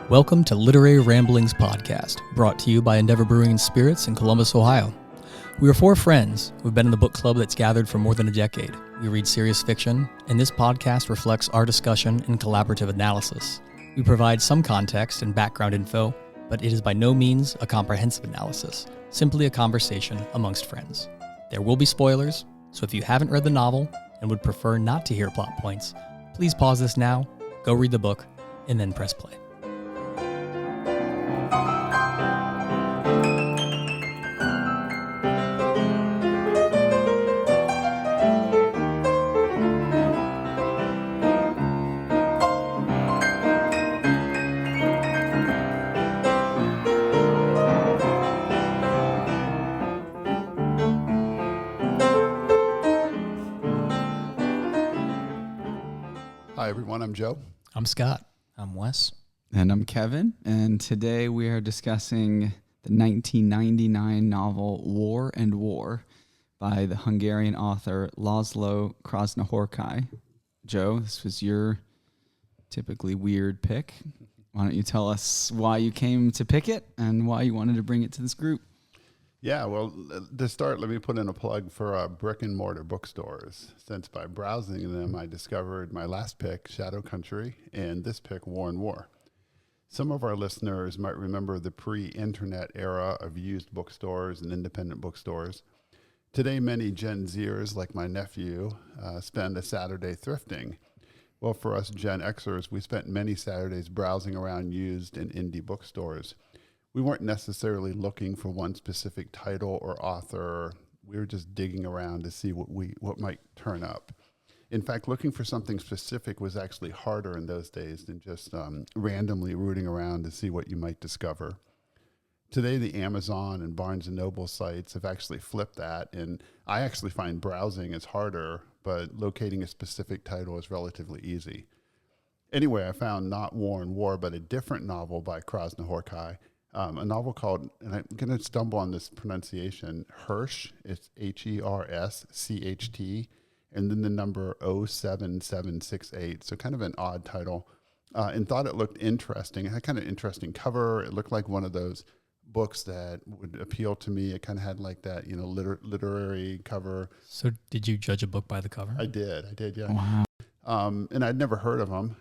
Welcome to Literary Ramblings Podcast, brought to you by Endeavor Brewing and Spirits in Columbus, Ohio. We are four friends who have been in the book club that's gathered for more than a decade. We read serious fiction, and this podcast reflects our discussion and collaborative analysis. We provide some context and background info, but it is by no means a comprehensive analysis, simply a conversation amongst friends. There will be spoilers, so if you haven't read the novel and would prefer not to hear plot points, please pause this now, go read the book, and then press play. Hi, everyone. I'm Joe. I'm Scott. I'm Wes. And I'm Kevin, and today we are discussing the 1999 novel War and War by the Hungarian author László Krasznahorkai. Joe, this was your typically weird pick. Why don't you tell us why you came to pick it and why you wanted to bring it to this group? Yeah, well, to start, let me put in a plug for brick and mortar bookstores. Since by browsing them, I discovered my last pick, Shadow Country, and this pick, War and War. Some of our listeners might remember the pre-internet era of used bookstores and independent bookstores. Today, many Gen Zers, like my nephew, spend a Saturday thrifting. Well, for us Gen Xers, we spent many Saturdays browsing around used and indie bookstores. We weren't necessarily looking for one specific title or author. We were just digging around to see what might turn up. In fact, looking for something specific was actually harder in those days than just randomly rooting around to see what you might discover. Today, the Amazon and Barnes & Noble sites have actually flipped that, and I actually find browsing is harder, but locating a specific title is relatively easy. Anyway, I found not War and War, but a different novel by Krasznahorkai, a novel called, and I'm going to stumble on this pronunciation, Hirsch. It's H-E-R-S-C-H-T, and then the number 07768. So kind of an odd title, and thought it looked interesting. It had kind of interesting cover. It looked like one of those books that would appeal to me. It kind of had like that, literary cover. So did you judge a book by the cover? I did, yeah. Wow. And I'd never heard of him.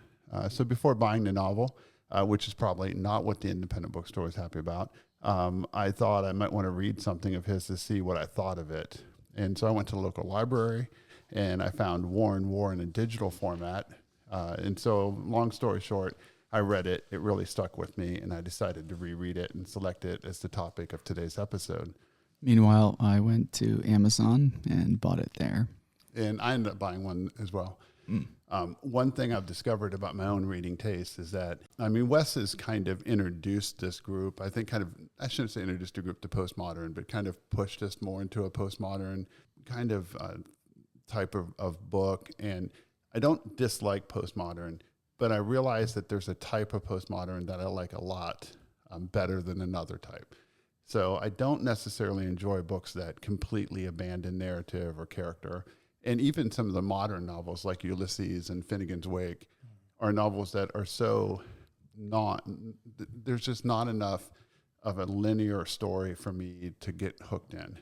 So before buying the novel, which is probably not what the independent bookstore is happy about, I thought I might want to read something of his to see what I thought of it. And so I went to the local library, and I found War and War in a digital format. And so long story short, I read it. It really stuck with me, and I decided to reread it and select it as the topic of today's episode. Meanwhile, I went to Amazon and bought it there. And I ended up buying one as well. One thing I've discovered about my own reading taste is that, Wes has kind of introduced this group, I shouldn't say introduced a group to postmodern, but kind of pushed us more into a postmodern kind of type of book. And I don't dislike postmodern, but I realize that there's a type of postmodern that I like a lot better than another type. So I don't necessarily enjoy books that completely abandon narrative or character. And even some of the modern novels like Ulysses and Finnegan's Wake are novels that are so there's just not enough of a linear story for me to get hooked in.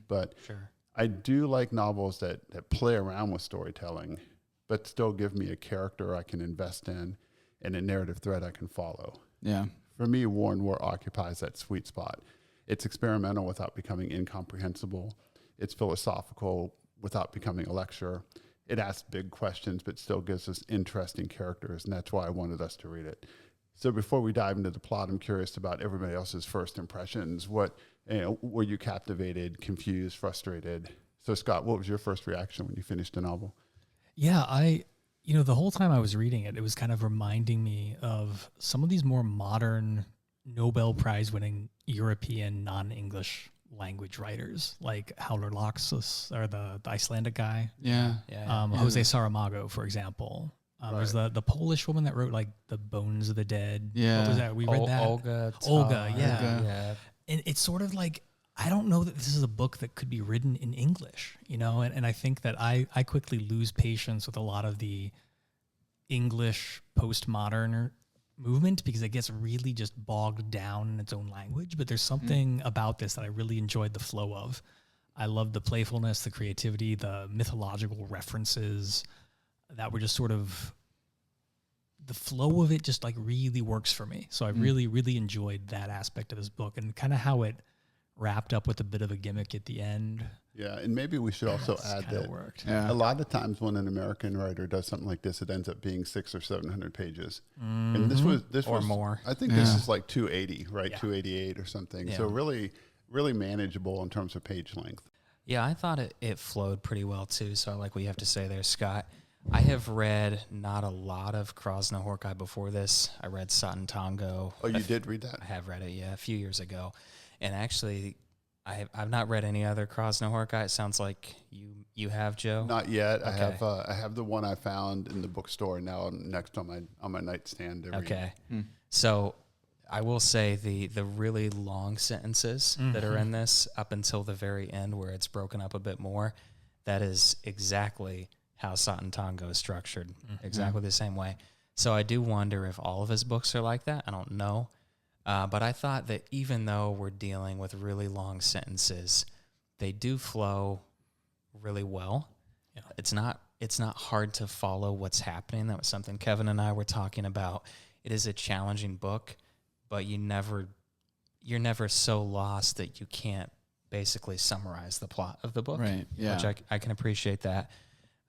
But Sure. I do like novels that play around with storytelling, but still give me a character I can invest in and a narrative thread I can follow. Yeah. For me, War and War occupies that sweet spot. It's experimental without becoming incomprehensible. It's philosophical without becoming a lecture. It asks big questions, but still gives us interesting characters, and that's why I wanted us to read it. So before we dive into the plot, I'm curious about everybody else's first impressions. Were you captivated, confused, frustrated? So Scott, what was your first reaction when you finished the novel? Yeah, the whole time I was reading it, it was kind of reminding me of some of these more modern Nobel Prize winning European non-English language writers, like Howler Loxus, or the Icelandic guy. Yeah. Jose Saramago, for example. There's the Polish woman that wrote like The Bones of the Dead. Yeah. What was that? We read that. Olga, yeah. And it's sort of like, I don't know that this is a book that could be written in English, and I think that I quickly lose patience with a lot of the English postmodern movement because it gets really just bogged down in its own language. But there's something about this that I really enjoyed the flow of. I love the playfulness, the creativity, the mythological references that were just sort of, the flow of it just like really works for me. So I really, really enjoyed that aspect of this book and kind of how it wrapped up with a bit of a gimmick at the end. Yeah, and maybe we should also add that worked. A lot of times when an American writer does something like this, it ends up being 600 or 700 pages. And this was more. I think this is like 280, right? Yeah. 288 or something. Yeah. So really, really manageable in terms of page length. Yeah, I thought it flowed pretty well too. So I like what you have to say there, Scott. I have read not a lot of Krasznahorkai before this. I read Satan Tango. Oh, you did read that? I have read it, yeah, a few years ago. And actually, I've not read any other Krasznahorkai. It sounds like you have, Joe. Not yet. Okay. I have the one I found in the bookstore now next on my nightstand. Okay. So I will say the really long sentences that are in this up until the very end where it's broken up a bit more, that is exactly how Satan Tango is structured, exactly the same way. So I do wonder if all of his books are like that. I don't know. But I thought that even though we're dealing with really long sentences, they do flow really well. Yeah. It's not hard to follow what's happening. That was something Kevin and I were talking about. It is a challenging book, but you're never so lost that you can't basically summarize the plot of the book. Right. Yeah. Which I can appreciate that.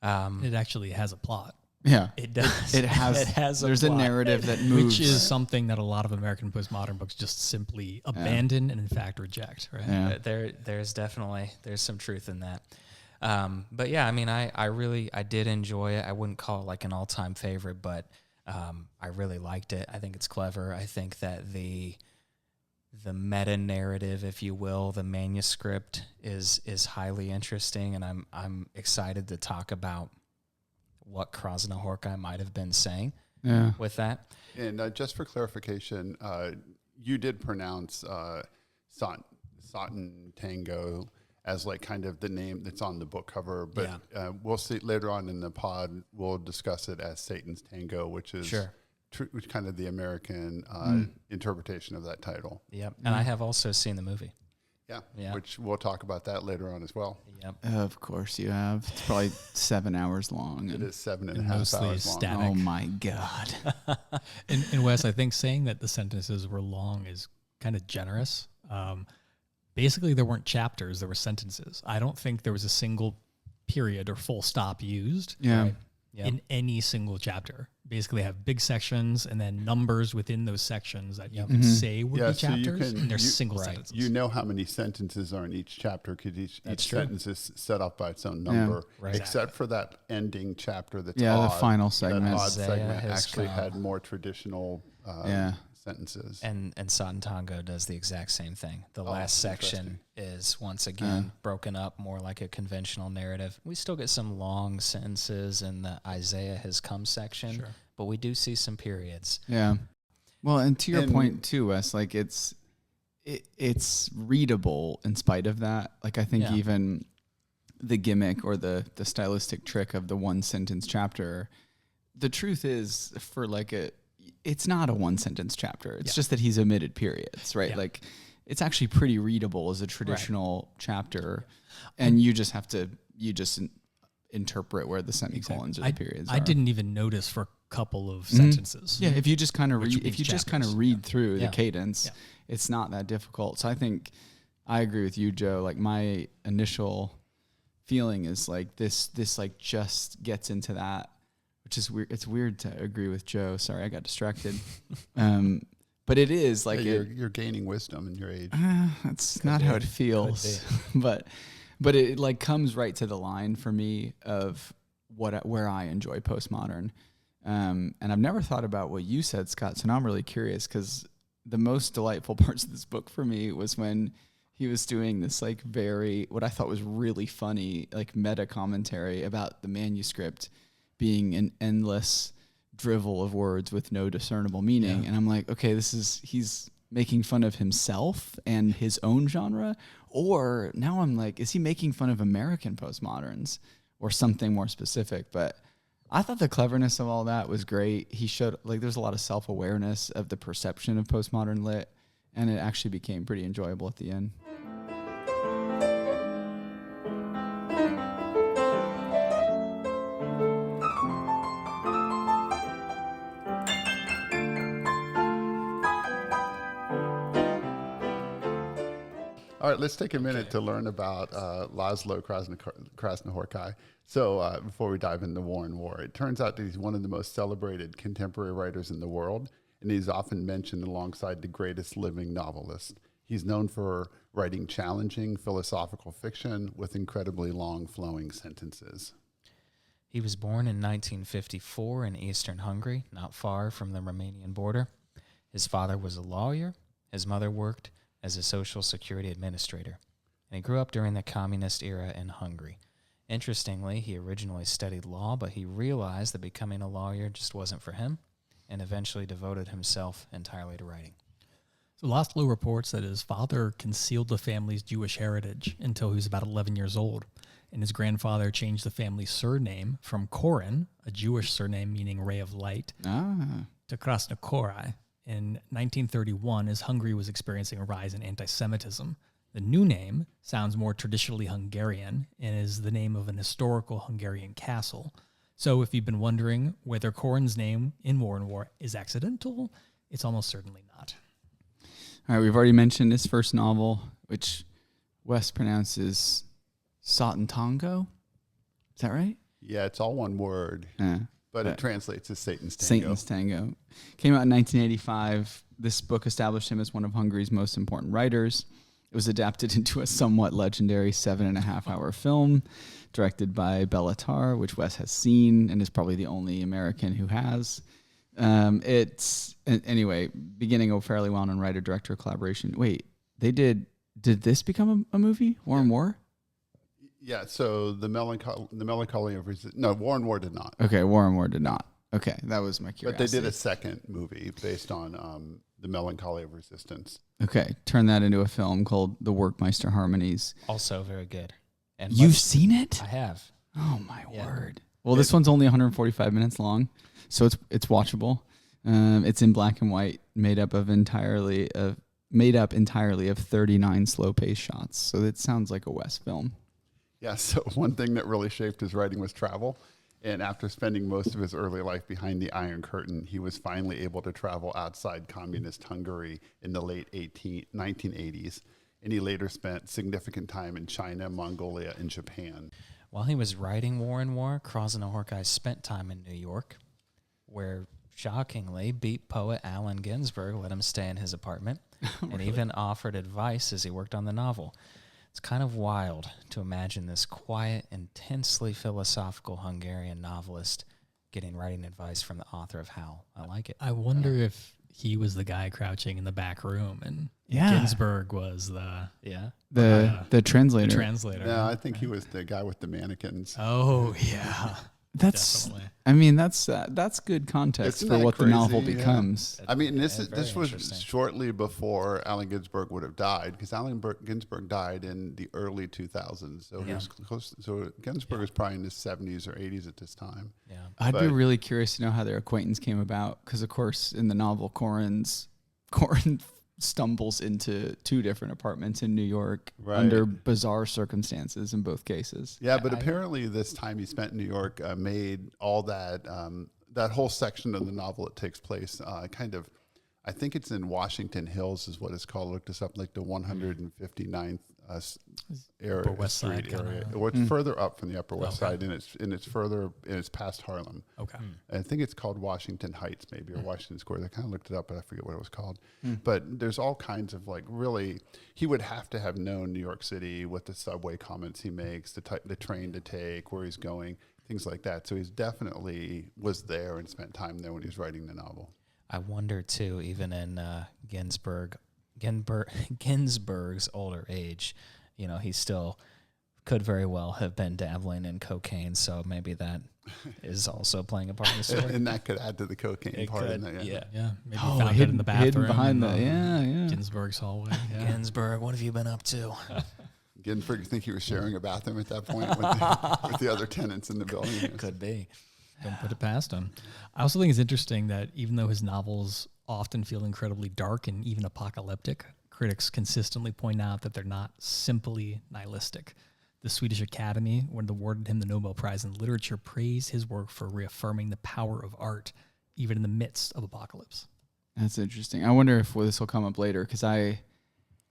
It actually has a plot. Yeah. It does. It has there's a narrative that moves. Which is something that a lot of American postmodern books just simply abandon and in fact reject, right? Yeah. There's definitely some truth in that. But yeah, I mean, I did enjoy it. I wouldn't call it like an all-time favorite, but I really liked it. I think it's clever. I think that the meta narrative, if you will, the manuscript is highly interesting, and I'm excited to talk about what Krasznahorkai might have been saying with that. And just for clarification, you did pronounce Satan Tango as like kind of the name that's on the book cover, but we'll see later on in the pod, we'll discuss it as Satan's Tango, which is which kind of the American interpretation of that title. Yep. And I have also seen the movie. Yeah, which we'll talk about that later on as well. Yep. Of course you have. It's probably 7 hours long. It is 7.5 mostly hours static. long. Oh my God. And Wes, I think saying that the sentences were long is kind of generous. Basically, there weren't chapters, there were sentences. I don't think there was a single period or full stop used in any single chapter. Basically, have big sections and then numbers within those sections that you can say would be chapters, and there's single sentences. You know how many sentences are in each chapter because each sentence is set up by its own number, except for that ending chapter that's odd. The final segment. That odd segment actually had more traditional sentences. And Satan Tango does the exact same thing. The last section is once again broken up more like a conventional narrative. We still get some long sentences in the Isaiah has come section, but we do see some periods. Yeah. Well, and to your point too, Wes, like it's readable in spite of that. Like I think even the gimmick or the stylistic trick of the one sentence chapter, the truth is for like it's not a one sentence chapter. It's just that he's omitted periods, right? Like it's actually pretty readable as a traditional chapter, and you just have to interpret where the semicolons or the periods are. I didn't even notice for a couple of sentences. Yeah, if you just kind of read through the cadence, it's not that difficult. So I think I agree with you, Joe. Like my initial feeling is like this like just gets into that, which is weird. It's weird to agree with Joe. Sorry, I got distracted. But it is like you're gaining wisdom in your age. That's not how it feels. but it like comes right to the line for me of where I enjoy postmodern. And I've never thought about what you said, Scott. So now I'm really curious because the most delightful parts of this book for me was when he was doing this like what I thought was really funny, like meta commentary about the manuscript being an endless drivel of words with no discernible meaning. And I'm like, okay, he's making fun of himself and his own genre, or now I'm like, is he making fun of American postmoderns or something more specific? But I thought the cleverness of all that was great. He showed, like, there's a lot of self-awareness of the perception of postmodern lit, and it actually became pretty enjoyable at the end. All right, let's take a minute to learn about László Krasznahorkai. So before we dive into War and War, it turns out that he's one of the most celebrated contemporary writers in the world, and he's often mentioned alongside the greatest living novelists. He's known for writing challenging philosophical fiction with incredibly long flowing sentences. He was born in 1954 in eastern Hungary, not far from the Romanian border. His father was a lawyer. His mother worked as a social security administrator, and he grew up during the communist era in Hungary. Interestingly, he originally studied law, but he realized that becoming a lawyer just wasn't for him, and eventually devoted himself entirely to writing. So László reports that his father concealed the family's Jewish heritage until he was about 11 years old, and his grandfather changed the family's surname from Koren, a Jewish surname meaning ray of light, to Krasznahorkai. In 1931, as Hungary was experiencing a rise in anti-Semitism, the new name sounds more traditionally Hungarian and is the name of an historical Hungarian castle. So if you've been wondering whether Koren's name in War and War is accidental, it's almost certainly not. All right, we've already mentioned his first novel, which Wes pronounces Satantango. Is that right? Yeah, it's all one word. Yeah. But it translates as Satan's Tango. Satan's Tango. Came out in 1985. This book established him as one of Hungary's most important writers. It was adapted into a somewhat legendary 7.5-hour film directed by Béla Tarr, which Wes has seen and is probably the only American who has. It's, anyway, beginning a fairly well-known writer-director collaboration. Wait, did this become a movie? War and War? Yeah, so the melancholy of no, War and War did not. Okay, War and War did not. Okay, that was my curiosity. But they did a second movie based on the melancholy of resistance. Okay, turn that into a film called The Workmeister Harmonies. Also very good. And You've seen it? I have. Oh my word! Well, this one's only 145 minutes long, so it's watchable. It's in black and white, made up entirely of 39 slow-paced shots. So it sounds like a Wes film. Yeah, so one thing that really shaped his writing was travel. And after spending most of his early life behind the Iron Curtain, he was finally able to travel outside communist Hungary in the late 1980s. And he later spent significant time in China, Mongolia, and Japan. While he was writing War and War, Krasznahorkai spent time in New York, where, shockingly, beat poet Allen Ginsberg let him stay in his apartment and even offered advice as he worked on the novel. It's kind of wild to imagine this quiet, intensely philosophical Hungarian novelist getting writing advice from the author of Howl. I like it. I wonder if he was the guy crouching in the back room and Ginsberg was the translator. The translator. No, I think he was the guy with the mannequins. Oh, yeah. Definitely. I mean, that's good context for what the novel becomes. I mean, this was shortly before Allen Ginsberg would have died, because Allen Ginsberg died in the early 2000s. So he was close. So Ginsberg was probably in his 70s or 80s at this time. Yeah, I'd be really curious to know how their acquaintance came about, because of course in the novel, Koren stumbles into two different apartments in New York under bizarre circumstances in both cases. Yeah, but apparently this time he spent in New York made all that that whole section of the novel that takes place I think it's in Washington Hills is what it's called. Look this up, like the 159th area, West Side street area. Or it's further up from the Upper West Side, and it's past Harlem. Okay. I think it's called Washington Heights, maybe, or Washington Square. I kind of looked it up, but I forget what it was called. But there's all kinds of he would have to have known New York City, what the subway comments he makes, the train to take, where he's going, things like that. So he's definitely was there and spent time there when he was writing the novel. I wonder too, even in Ginsberg's older age, he still could very well have been dabbling in cocaine. So maybe that is also playing a part in the story. And that could add to the cocaine part. Yeah. Maybe found it in the bathroom. Hidden behind the Ginsberg's hallway. Yeah. Ginsberg, what have you been up to? Ginsberg, you think he was sharing a bathroom at that point with the other tenants in the building? Could be. Don't put it past him. I also think it's interesting that even though his novels often feel incredibly dark and even apocalyptic, critics consistently point out that they're not simply nihilistic. The Swedish Academy, when they awarded him the Nobel Prize in Literature, praised his work for reaffirming the power of art, even in the midst of apocalypse. That's interesting. I wonder if this will come up later, because I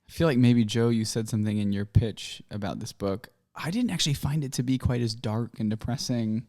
feel like maybe, Joe, you said something in your pitch about this book. I didn't actually find it to be quite as dark and depressing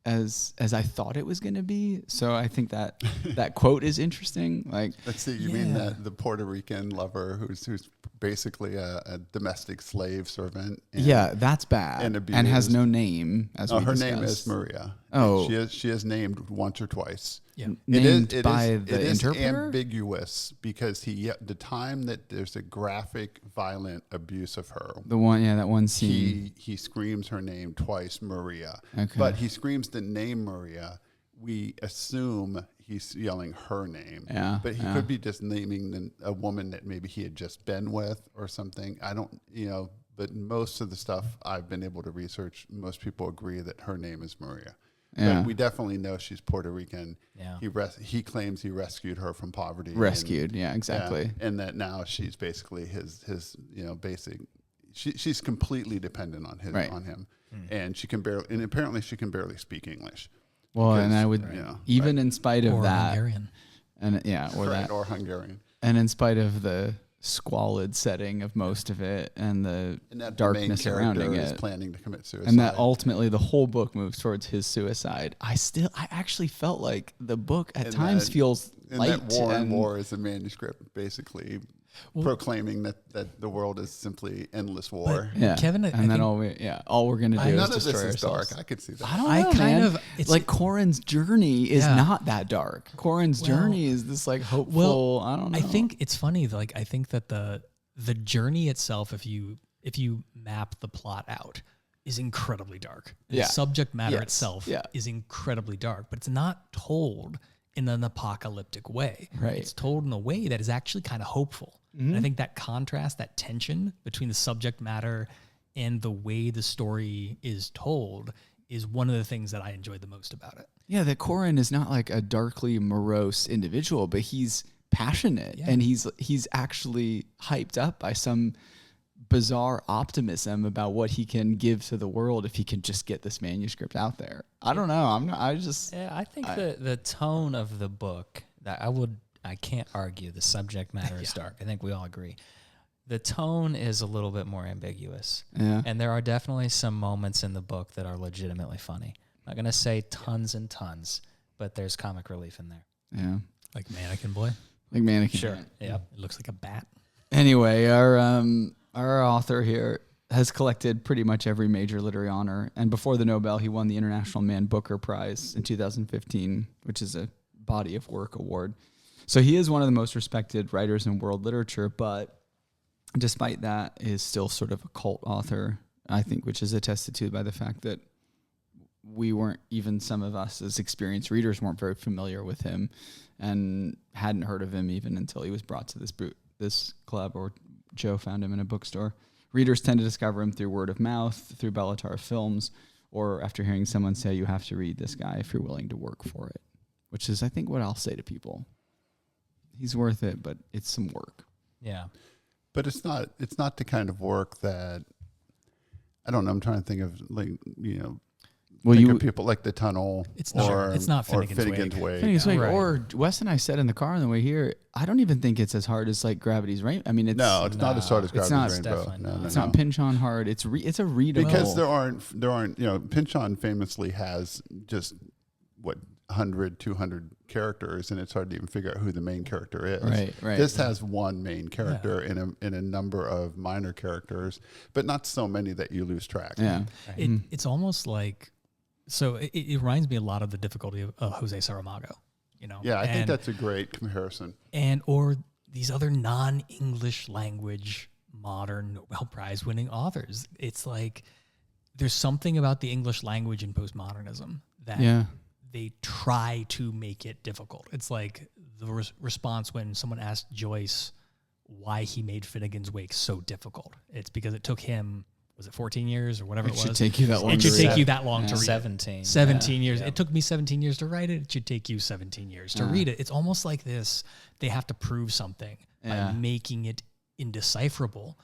as I thought it was going to be. So I think that that quote is interesting. Like, let's see, you mean that the Puerto Rican lover who's basically a domestic slave servant? Yeah, that's bad. And has no name, as we discussed. Her name is Maria. Oh. She is named once or twice. Yeah. Named by the interpreter? It is ambiguous because the time that there's a graphic, violent abuse of her. That one scene. He screams her name twice, Maria. Okay. But he screams the name Maria. We assume he's yelling her name. Yeah. But he could be just naming a woman that maybe he had just been with or something. I don't, but most of the stuff I've been able to research, most people agree that her name is Maria. Yeah. But we definitely know she's Puerto Rican. Yeah. He claims he rescued her from poverty. Yeah, exactly. And that now she's basically his basic. She's completely dependent on him, and apparently she can barely speak English. Well, and I would even in spite of that, Hungarian. Or Hungarian, and in spite of the squalid setting of most of it and the darkness surrounding it, is planning to commit suicide, and that ultimately the whole book moves towards his suicide. I actually felt like the book at times feels light. That War and War is a manuscript basically proclaiming that the world is simply endless war. Yeah, Kevin, all we're gonna do is none of destroy this is ourselves. dark. I could see that. I don't know, man. It's like Corin's journey is not that dark. Corin's journey is this like hopeful. I don't know. I think it's funny. Like, I think that the journey itself, if you map the plot out, is incredibly dark. The subject matter itself is incredibly dark, but it's not told in an apocalyptic way. Right. It's told in a way that is actually kind of hopeful. Mm-hmm. And I think that contrast, that tension between the subject matter and the way the story is told is one of the things that I enjoyed the most about it. Yeah, that Corin is not like a darkly morose individual, but he's passionate and he's actually hyped up by some bizarre optimism about what he can give to the world if he can just get this manuscript out there. I don't know. I think the tone of the book, that I can't argue the subject matter is dark. I think we all agree. The tone is a little bit more ambiguous. Yeah. And there are definitely some moments in the book that are legitimately funny. I'm not going to say tons and tons, but there's comic relief in there. Yeah. Like Mannequin Boy. Sure. Yeah. It looks like a bat. Anyway, our author here has collected pretty much every major literary honor. And before the Nobel, he won the International Man Booker Prize in 2015, which is a body of work award. So he is one of the most respected writers in world literature, but despite that, is still sort of a cult author, I think, which is attested to by the fact that we weren't, even some of us as experienced readers weren't very familiar with him and hadn't heard of him even until he was brought to this club, or Joe found him in a bookstore. Readers tend to discover him through word of mouth, through Bellatar films, or after hearing someone say, you have to read this guy if you're willing to work for it, which is, I think, what I'll say to people. He's worth it, but it's some work. Yeah. But it's not the kind of work that, I don't know, I'm trying to think of, like, think of people like The Tunnel. It's not Finnegan's Wake. Finnegan's Wake. Or Wes and I said in the car on the way here, I don't even think it's as hard as like Gravity's Rainbow. I mean, it's not as hard as Gravity's Rainbow. It's not Pinchon hard. It's a readable. Because there aren't Pinchon famously has just 100, 200 characters, and it's hard to even figure out who the main character is. Right. This has one main character in a number of minor characters, but not so many that you lose track. Yeah. It's almost like, so it reminds me a lot of the difficulty of Jose Saramago, Yeah, I think that's a great comparison. Or these other non-English language modern Nobel Prize winning authors. It's like there's something about the English language in postmodernism that they try to make it difficult. It's like the response when someone asked Joyce why he made Finnegan's Wake so difficult. It's because it took him was it 14 years or whatever it was? It should take you that long. It should take you that long to read 17. it. 17 years. Yeah. It took me 17 years to write it. It should take you 17 years to read it. It's almost like this. They have to prove something by making it indecipherable,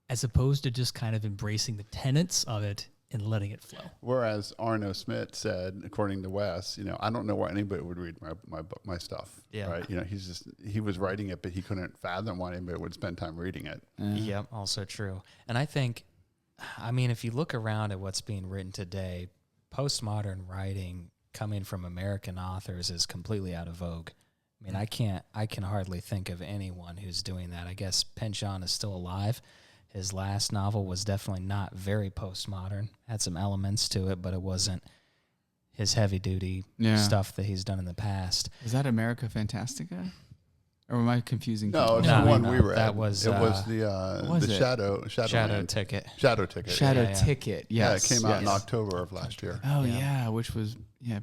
as opposed to just kind of embracing the tenets of it and letting it flow. Whereas Arno Smith said, according to Wes, I don't know why anybody would read my stuff. Yeah. Right. He was writing it, but he couldn't fathom why anybody would spend time reading it. Yep. Also true. And I think, if you look around at what's being written today, postmodern writing coming from American authors is completely out of vogue. I can hardly think of anyone who's doing that. I guess Pynchon is still alive. His last novel was definitely not very postmodern. Had some elements to it, but it wasn't his heavy-duty stuff that he's done in the past. Is that America Fantastica? Or am I confusing? No, it's the one we read. That was... It was the Shadow Ticket. Shadow Ticket. Shadow Ticket, yes. Yeah, it came out in October of last year. Oh, yeah, which was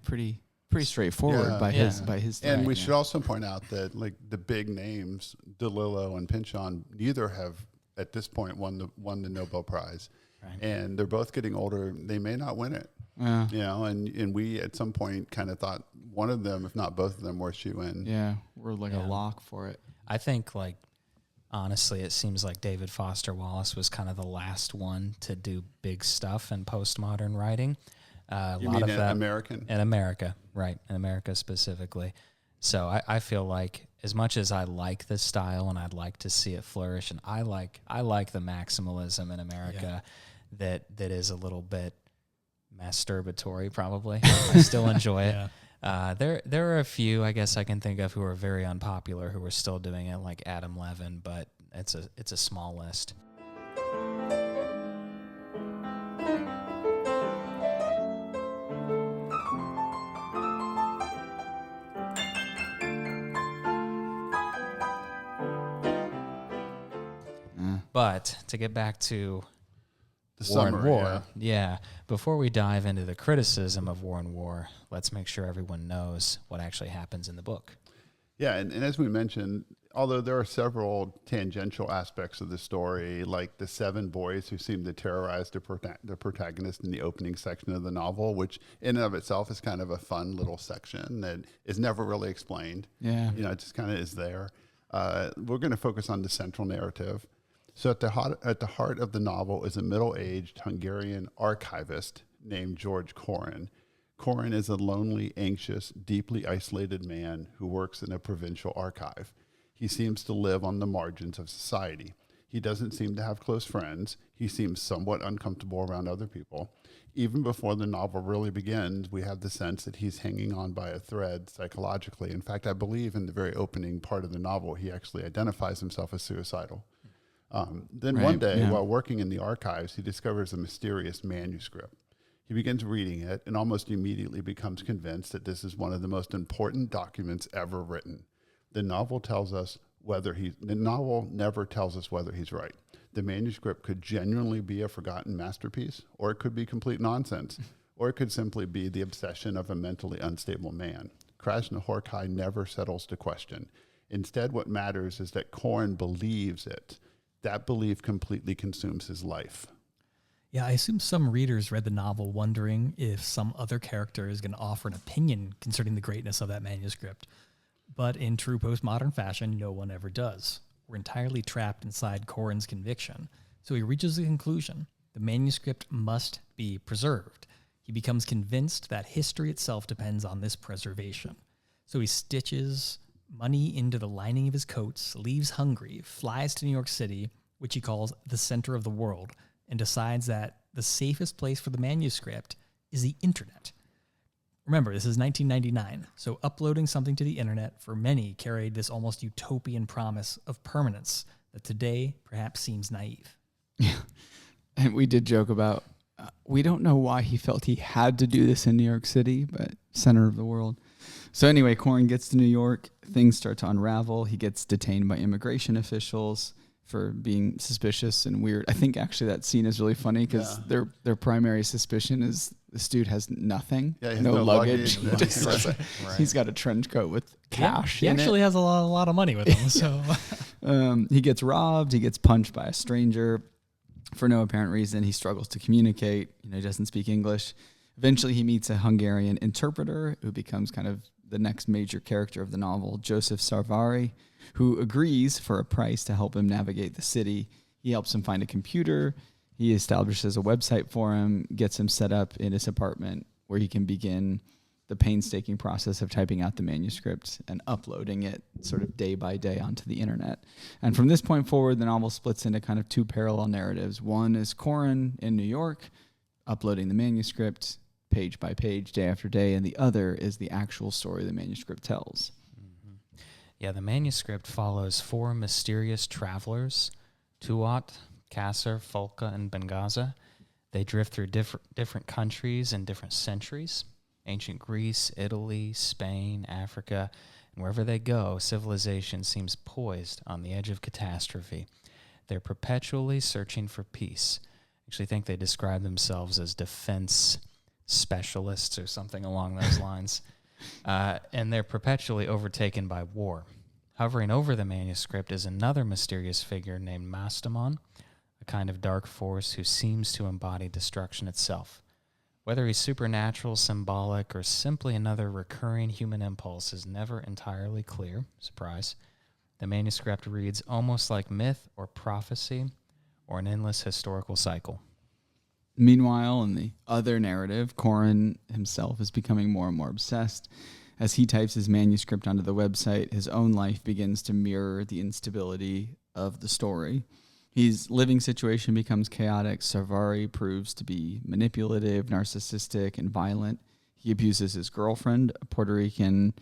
pretty straightforward by his and we should also point out that like the big names, DeLillo and Pynchon, neither have at this point won the Nobel Prize, and they're both getting older. They may not win it, and we at some point kind of thought one of them, if not both of them, were shoe-in. Yeah, we're like a lock for it. I think honestly, it seems like David Foster Wallace was kind of the last one to do big stuff in postmodern writing. You mean in American? In America, right. In America specifically. So I feel like as much as I like this style and I'd like to see it flourish, and I like the maximalism in America that is a little bit masturbatory probably. I still enjoy it. There are a few I guess I can think of who are very unpopular who are still doing it, like Adam Levin, but it's a small list. But to get back to War and War, before we dive into the criticism of War and War, let's make sure everyone knows what actually happens in the book. Yeah, and as we mentioned, although there are several tangential aspects of the story, like the 7 boys who seem to terrorize the protagonist in the opening section of the novel, which in and of itself is kind of a fun little section that is never really explained. Yeah. It just kind of is there. We're going to focus on the central narrative. So at the heart of the novel is a middle-aged Hungarian archivist named George Koren. Koren is a lonely, anxious, deeply isolated man who works in a provincial archive. He seems to live on the margins of society. He doesn't seem to have close friends. He seems somewhat uncomfortable around other people. Even before the novel really begins, we have the sense that he's hanging on by a thread psychologically. In fact, I believe in the very opening part of the novel, he actually identifies himself as suicidal. Then one day, while working in the archives, he discovers a mysterious manuscript. He begins reading it and almost immediately becomes convinced that this is one of the most important documents ever written. The novel never tells us whether he's right. The manuscript could genuinely be a forgotten masterpiece, or it could be complete nonsense, or it could simply be the obsession of a mentally unstable man. Krasznahorkai never settles the question. Instead, what matters is that Koren believes it. That belief completely consumes his life. Yeah, I assume some readers read the novel wondering if some other character is going to offer an opinion concerning the greatness of that manuscript. But in true postmodern fashion, no one ever does. We're entirely trapped inside Koren's conviction. So he reaches the conclusion the manuscript must be preserved. He becomes convinced that history itself depends on this preservation. So he stitches money into the lining of his coats, leaves hungry, flies to New York City, which he calls the center of the world, and decides that the safest place for the manuscript is the internet. Remember, this is 1999, so uploading something to the internet for many carried this almost utopian promise of permanence that today perhaps seems naive. Yeah, and we did joke about, we don't know why he felt he had to do this in New York City, but center of the world. So anyway, Koren gets to New York, things start to unravel. He gets detained by immigration officials for being suspicious and weird. I think actually that scene is really funny because their primary suspicion is this dude has nothing, no luggage. He's got a trench coat with cash. He actually has a lot of money with him. So he gets robbed. He gets punched by a stranger. For no apparent reason, he struggles to communicate. He doesn't speak English. Eventually, he meets a Hungarian interpreter who becomes kind of the next major character of the novel, Joseph Sarvari, who agrees for a price to help him navigate the city. He helps him find a computer. He establishes a website for him, gets him set up in his apartment where he can begin the painstaking process of typing out the manuscript and uploading it sort of day by day onto the internet. And from this point forward, the novel splits into kind of two parallel narratives. One is Corin in New York, uploading the manuscript page by page, day after day, and the other is the actual story the manuscript tells. Mm-hmm. Yeah, the manuscript follows 4 mysterious travelers, Tuat, Kasser, Folka, and Benghazi. They drift through different countries and different centuries. Ancient Greece, Italy, Spain, Africa, and wherever they go, civilization seems poised on the edge of catastrophe. They're perpetually searching for peace. I actually think they describe themselves as defense specialists or something along those lines. And they're perpetually overtaken by war. Hovering over the manuscript is another mysterious figure named Mastamon, a kind of dark force who seems to embody destruction itself. Whether he's supernatural, symbolic, or simply another recurring human impulse is never entirely clear. Surprise. The manuscript reads almost like myth or prophecy or an endless historical cycle. Meanwhile, in the other narrative, Corin himself is becoming more and more obsessed. As he types his manuscript onto the website, his own life begins to mirror the instability of the story. His living situation becomes chaotic. Sarvari proves to be manipulative, narcissistic, and violent. He abuses his girlfriend, a Puerto Rican,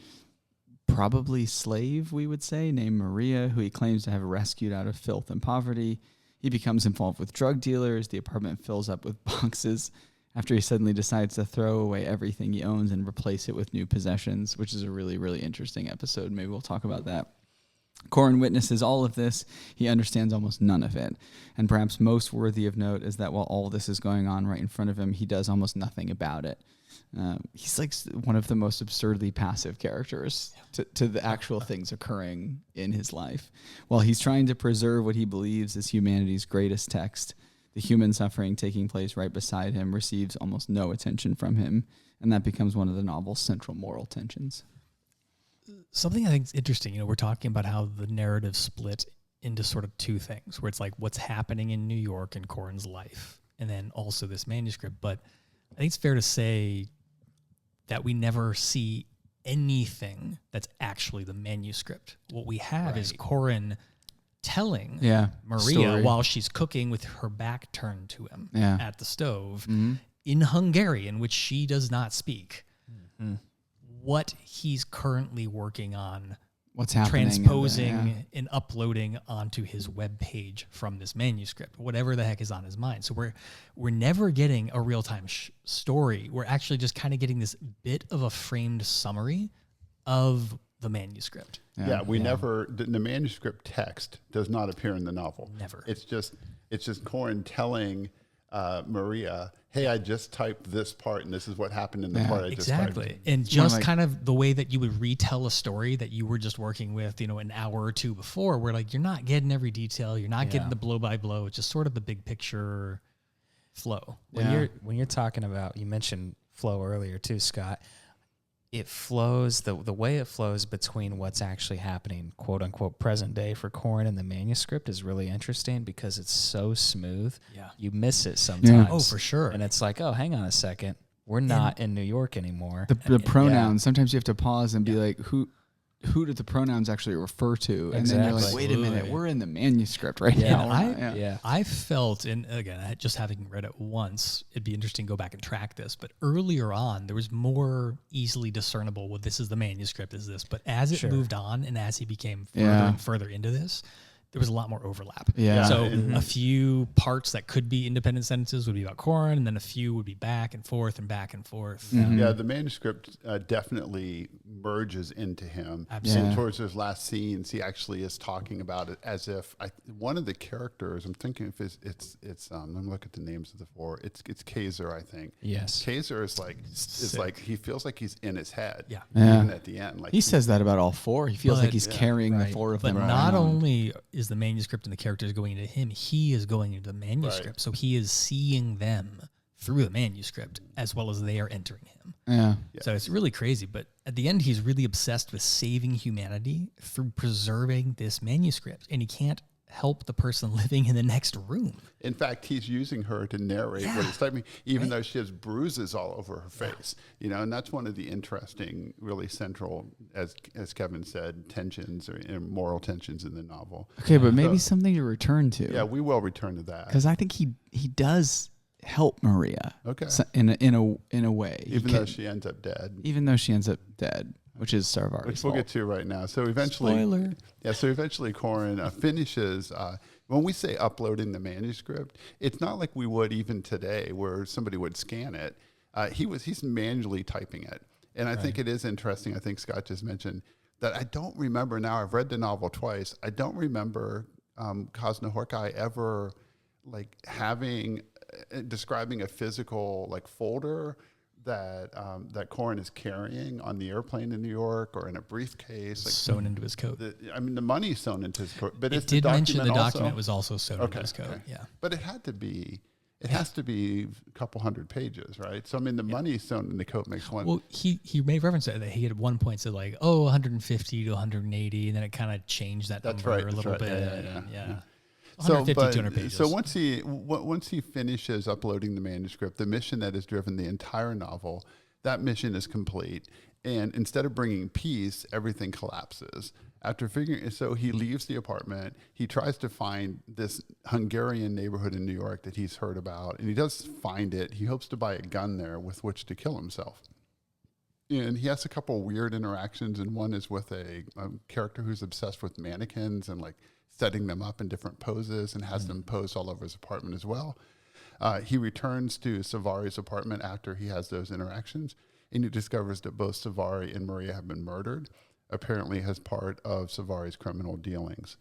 probably slave, we would say, named Maria, who he claims to have rescued out of filth and poverty. He becomes involved with drug dealers. The apartment fills up with boxes after he suddenly decides to throw away everything he owns and replace it with new possessions, which is a really, really interesting episode. Maybe we'll talk about that. Corin witnesses all of this. He understands almost none of it. And perhaps most worthy of note is that while all this is going on right in front of him, he does almost nothing about it. He's like one of the most absurdly passive characters to the actual things occurring in his life. While he's trying to preserve what he believes is humanity's greatest text, the human suffering taking place right beside him receives almost no attention from him, and that becomes one of the novel's central moral tensions. Something I think is interesting, we're talking about how the narrative split into sort of two things, where it's like what's happening in New York in Corin's life, and then also this manuscript. But I think it's fair to say that we never see anything that's actually the manuscript. What we have is Corin telling Maria story. While she's cooking with her back turned to him at the stove in Hungarian, which she does not speak. Mm-hmm. What he's currently working on, what's happening, transposing and uploading onto his webpage from this manuscript, whatever the heck is on his mind. So we're never getting a real-time story. We're actually just kind of getting this bit of a framed summary of the manuscript. Never, the manuscript text does not appear in the novel. Never. It's just Corin telling Maria, hey, I just typed this part, and this is what happened in the part I just typed. Exactly. And just kind of the way that you would retell a story that you were just working with, an hour or two before, where like you're not getting every detail, you're not getting the blow by blow. It's just sort of the big picture flow. When you're talking about, you mentioned flow earlier too, Scott. It flows, the way it flows between what's actually happening, quote unquote, present day for Corin and the manuscript is really interesting because it's so smooth. Yeah. You miss it sometimes. Yeah. Oh, for sure. And it's like, oh, hang on a second. We're not in New York anymore. The pronouns, sometimes you have to pause and be like, who do the pronouns actually refer to? And then you're like, wait a minute, we're in the manuscript right now. I felt, and again, just having read it once, it'd be interesting to go back and track this, but earlier on, there was more easily discernible, well, this is the manuscript, is this. But as it moved on and as he became further and further into this, there was a lot more overlap. Yeah. So a few parts that could be independent sentences would be about Corin, and then a few would be back and forth and back and forth. Mm-hmm. Yeah, the manuscript definitely merges into him. Absolutely. And towards his last scenes, he actually is talking about it as if one of the characters, I'm thinking if it's let me look at the names of the 4. It's Kaiser, I think. Yes. Kaiser is like he feels like he's in his head. Yeah. Even at the end. Like he says that about all 4. He feels like he's carrying the 4 of them. But not only is the manuscript and the character is going into him. He is going into the manuscript. Right. So he is seeing them through the manuscript as well as they are entering him. Yeah. So it's really crazy. But at the end, he's really obsessed with saving humanity through preserving this manuscript. And he can't help the person living in the next room. In fact, he's using her to narrate what he's typing, even though she has bruises all over her face. You know, and that's one of the interesting, really central, as Kevin said, tensions or moral tensions in the novel. Okay, but maybe something to return to. Yeah, we will return to that. Because I think he does help Maria. Okay. In a way. Even though she ends up dead. Even though she ends up dead, which is Sarvari's Which we'll fault. get to right now. So eventually, Spoiler. Yeah. So eventually, Corin finishes. When we say uploading the manuscript, it's not like we would even today, where somebody would scan it. He's manually typing it, and I think it is interesting. I think Scott just mentioned that I don't remember. Now I've read the novel twice. I don't remember Krasznahorkai ever like describing a physical like folder that Corin is carrying on the airplane in New York or in a briefcase, like Sewn into his coat. the money's sewn into his coat, but It it's did mention the also? document was also sewn into his coat. Okay. Yeah. But it has to be a couple hundred pages, right? So I mean, the money sewn in the coat makes one. Well, he made reference to that he at one point said like, 150 to 180, and then it kind of changed that That's number right, a that's little right. bit. Yeah. 150, but 200 pages. So once he finishes uploading the manuscript, the mission that has driven the entire novel, that mission is complete. And instead of bringing peace, everything collapses. So he leaves the apartment. He tries to find this Hungarian neighborhood in New York that he's heard about, and he does find it. He hopes to buy a gun there with which to kill himself. And he has a couple weird interactions, and one is with a character who's obsessed with mannequins and like setting them up in different poses and has them posed all over his apartment as well. He returns to Savari's apartment after he has those interactions, and he discovers that both Savari and Maria have been murdered, apparently as part of Savari's criminal dealings.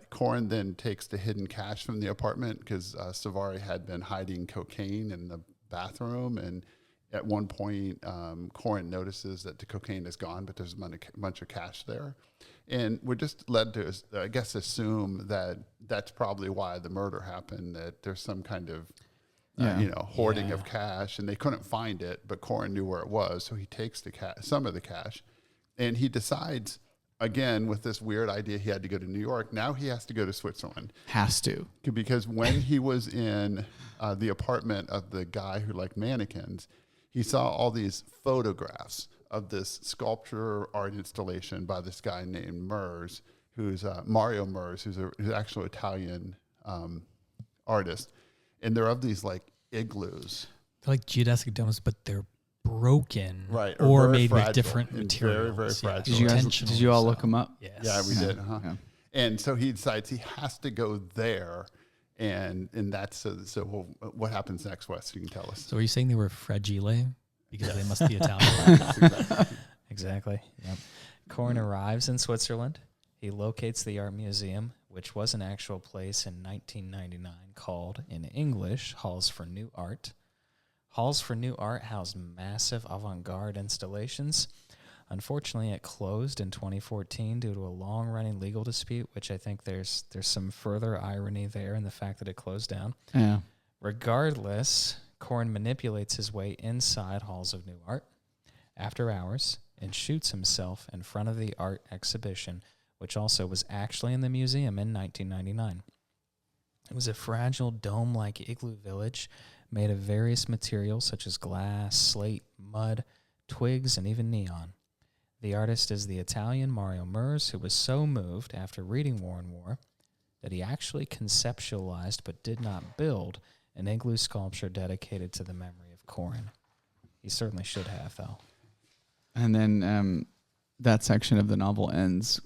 Corin then takes the hidden cash from the apartment because Savari had been hiding cocaine in the bathroom, and at one point, Corin notices that the cocaine is gone, but there's a bunch of cash there. And we're just led to, I guess, assume that that's probably why the murder happened, that there's some kind of, hoarding of cash, and they couldn't find it, but Corin knew where it was, so he takes some of the cash, and he decides, again, with this weird idea he had to go to New York, now he has to go to Switzerland. Has to. Because when he was in the apartment of the guy who liked mannequins, he saw all these photographs of this sculpture art installation by this guy named Mers, who's Mario Mers, who's an actual Italian artist. And they're of these like igloos. They're like geodesic domes, but they're broken, right? Or very made fragile, with different and materials. Very fragile. Did you all look them up? Yes. Yeah, we did. Uh-huh. Yeah. And so he decides he has to go there. And that's what happens next, Wes? You can tell us. So are you saying they were fragile because they must be Italian? Exactly. Yep. Corin arrives in Switzerland. He locates the art museum, which was an actual place in 1999 called, in English, Halls for New Art. Halls for New Art housed massive avant-garde installations. Unfortunately, it closed in 2014 due to a long-running legal dispute, which I think there's some further irony there in the fact that it closed down. Yeah. Regardless, Corin manipulates his way inside Halls of New Art after hours and shoots himself in front of the art exhibition, which also was actually in the museum in 1999. It was a fragile dome-like igloo village made of various materials such as glass, slate, mud, twigs, and even neon. The artist is the Italian Mario Mers, who was so moved after reading War and War that he actually conceptualized but did not build an igloo sculpture dedicated to the memory of Corin. He certainly should have, though. And then that section of the novel ends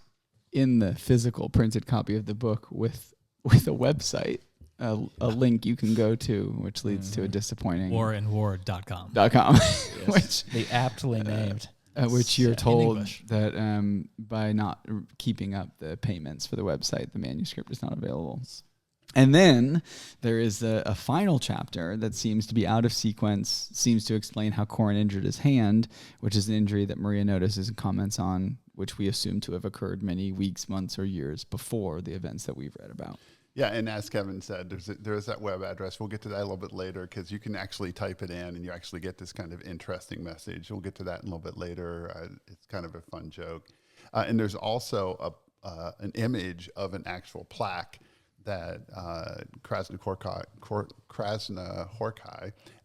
in the physical printed copy of the book with a website, a link you can go to, which leads to a disappointing warandwar.com. Yes. Which the aptly named. Which you're told English. that by not keeping up the payments for the website, the manuscript is not available. And then there is a final chapter that seems to be out of sequence, seems to explain how Corin injured his hand, which is an injury that Maria notices and comments on, which we assume to have occurred many weeks, months, or years before the events that we've read about. Yeah, and as Kevin said, there's that web address. We'll get to that a little bit later because you can actually type it in and you actually get this kind of interesting message. We'll get to that in a little bit later. It's kind of a fun joke. And there's also an image of an actual plaque that Krasznahorkai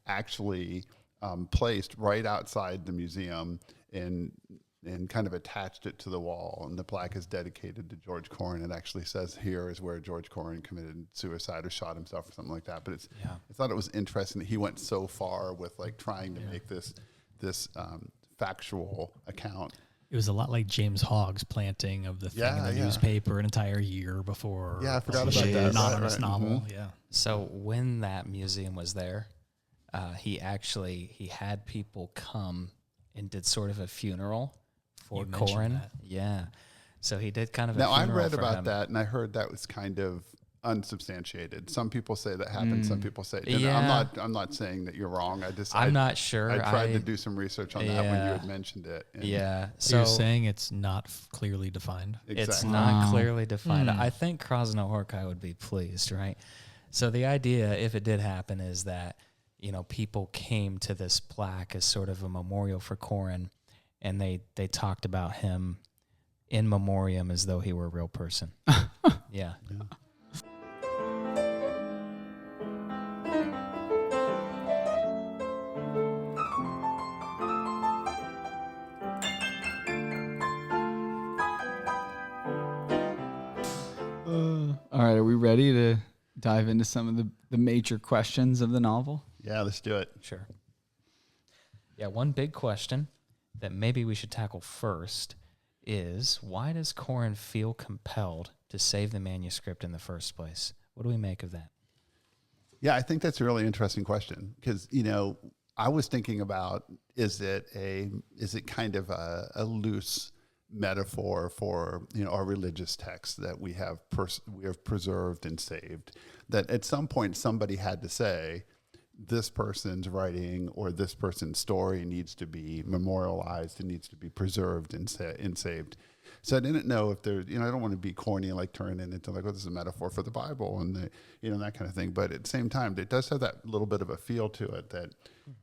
actually placed right outside the museum and kind of attached it to the wall. And the plaque is dedicated to George Corin. It actually says here is where George Corin committed suicide or shot himself or something like that. But I thought it was interesting that he went so far with like trying to make this factual account. It was a lot like James Hogg's planting of the thing in the newspaper an entire year before. Yeah, I forgot about that. Anonymous right. novel. Mm-hmm. Yeah. So when that museum was there, he had people come and did sort of a funeral for Corin. Yeah. So he did kind of a funeral. Now, I read about him. that, and I heard that was kind of unsubstantiated. Some people say that happened. Some people say it didn't. Yeah. I'm not saying that you're wrong. I'm not sure. I tried to do some research on that when you had mentioned it. So you're saying it's not clearly defined? Exactly. It's not clearly defined. I think Krasznahorkai would be pleased, right? So the idea, if it did happen, is that, people came to this plaque as sort of a memorial for Corin, and they talked about him in memoriam as though he were a real person. Yeah. All right, are we ready to dive into some of the major questions of the novel? Yeah, let's do it. Sure. Yeah, one big question that maybe we should tackle first is, why does Corin feel compelled to save the manuscript in the first place? What do we make of that? Yeah, I think that's a really interesting question because, I was thinking about, is it kind of a loose metaphor for, our religious texts that we have preserved and saved, that at some point somebody had to say, this person's writing or this person's story needs to be memorialized and needs to be preserved and saved. So I didn't know if there, I don't want to be corny and like turn it into like, this is a metaphor for the Bible and that kind of thing. But at the same time, it does have that little bit of a feel to it that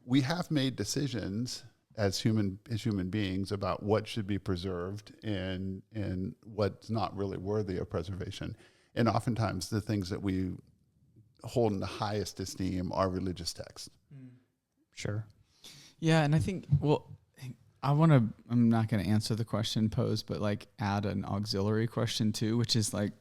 we have made decisions as human beings about what should be preserved and what's not really worthy of preservation. And oftentimes the things that we hold in the highest esteem are religious texts. Sure. Yeah, and I think, I'm not going to answer the question posed, but like add an auxiliary question too, which is like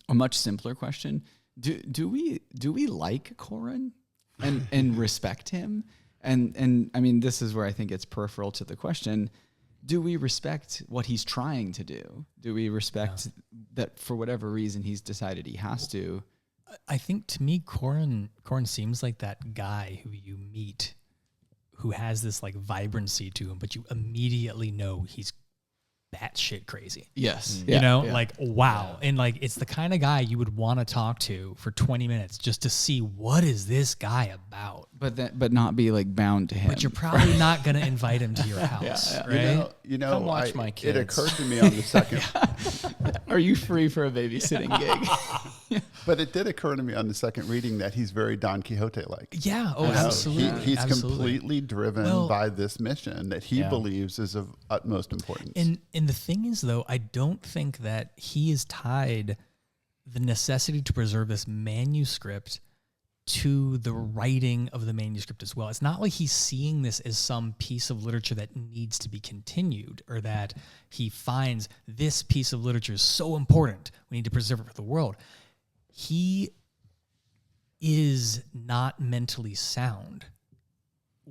a much simpler question. Do we like Corin and respect him? And I mean, this is where I think it's peripheral to the question. Do we respect what he's trying to do? Do we respect that for whatever reason he's decided he has to? I think to me, Corin seems like that guy who you meet who has this like vibrancy to him, but you immediately know he's batshit crazy. Yes. Like, wow. Yeah. And like, it's the kind of guy you would want to talk to for 20 minutes just to see what is this guy about. But not be like bound to him. But you're probably not going to invite him to your house, right? Come watch my kids. It occurred to me on the second. Are you free for a babysitting gig? But it did occur to me on the second reading that he's very Don Quixote-like. Yeah. Oh, absolutely. He's completely driven by this mission that he believes is of utmost importance. And the thing is, though, I don't think that he is tied the necessity to preserve this manuscript to the writing of the manuscript as well. It's not like he's seeing this as some piece of literature that needs to be continued or that he finds this piece of literature is so important, we need to preserve it for the world. He is not mentally sound.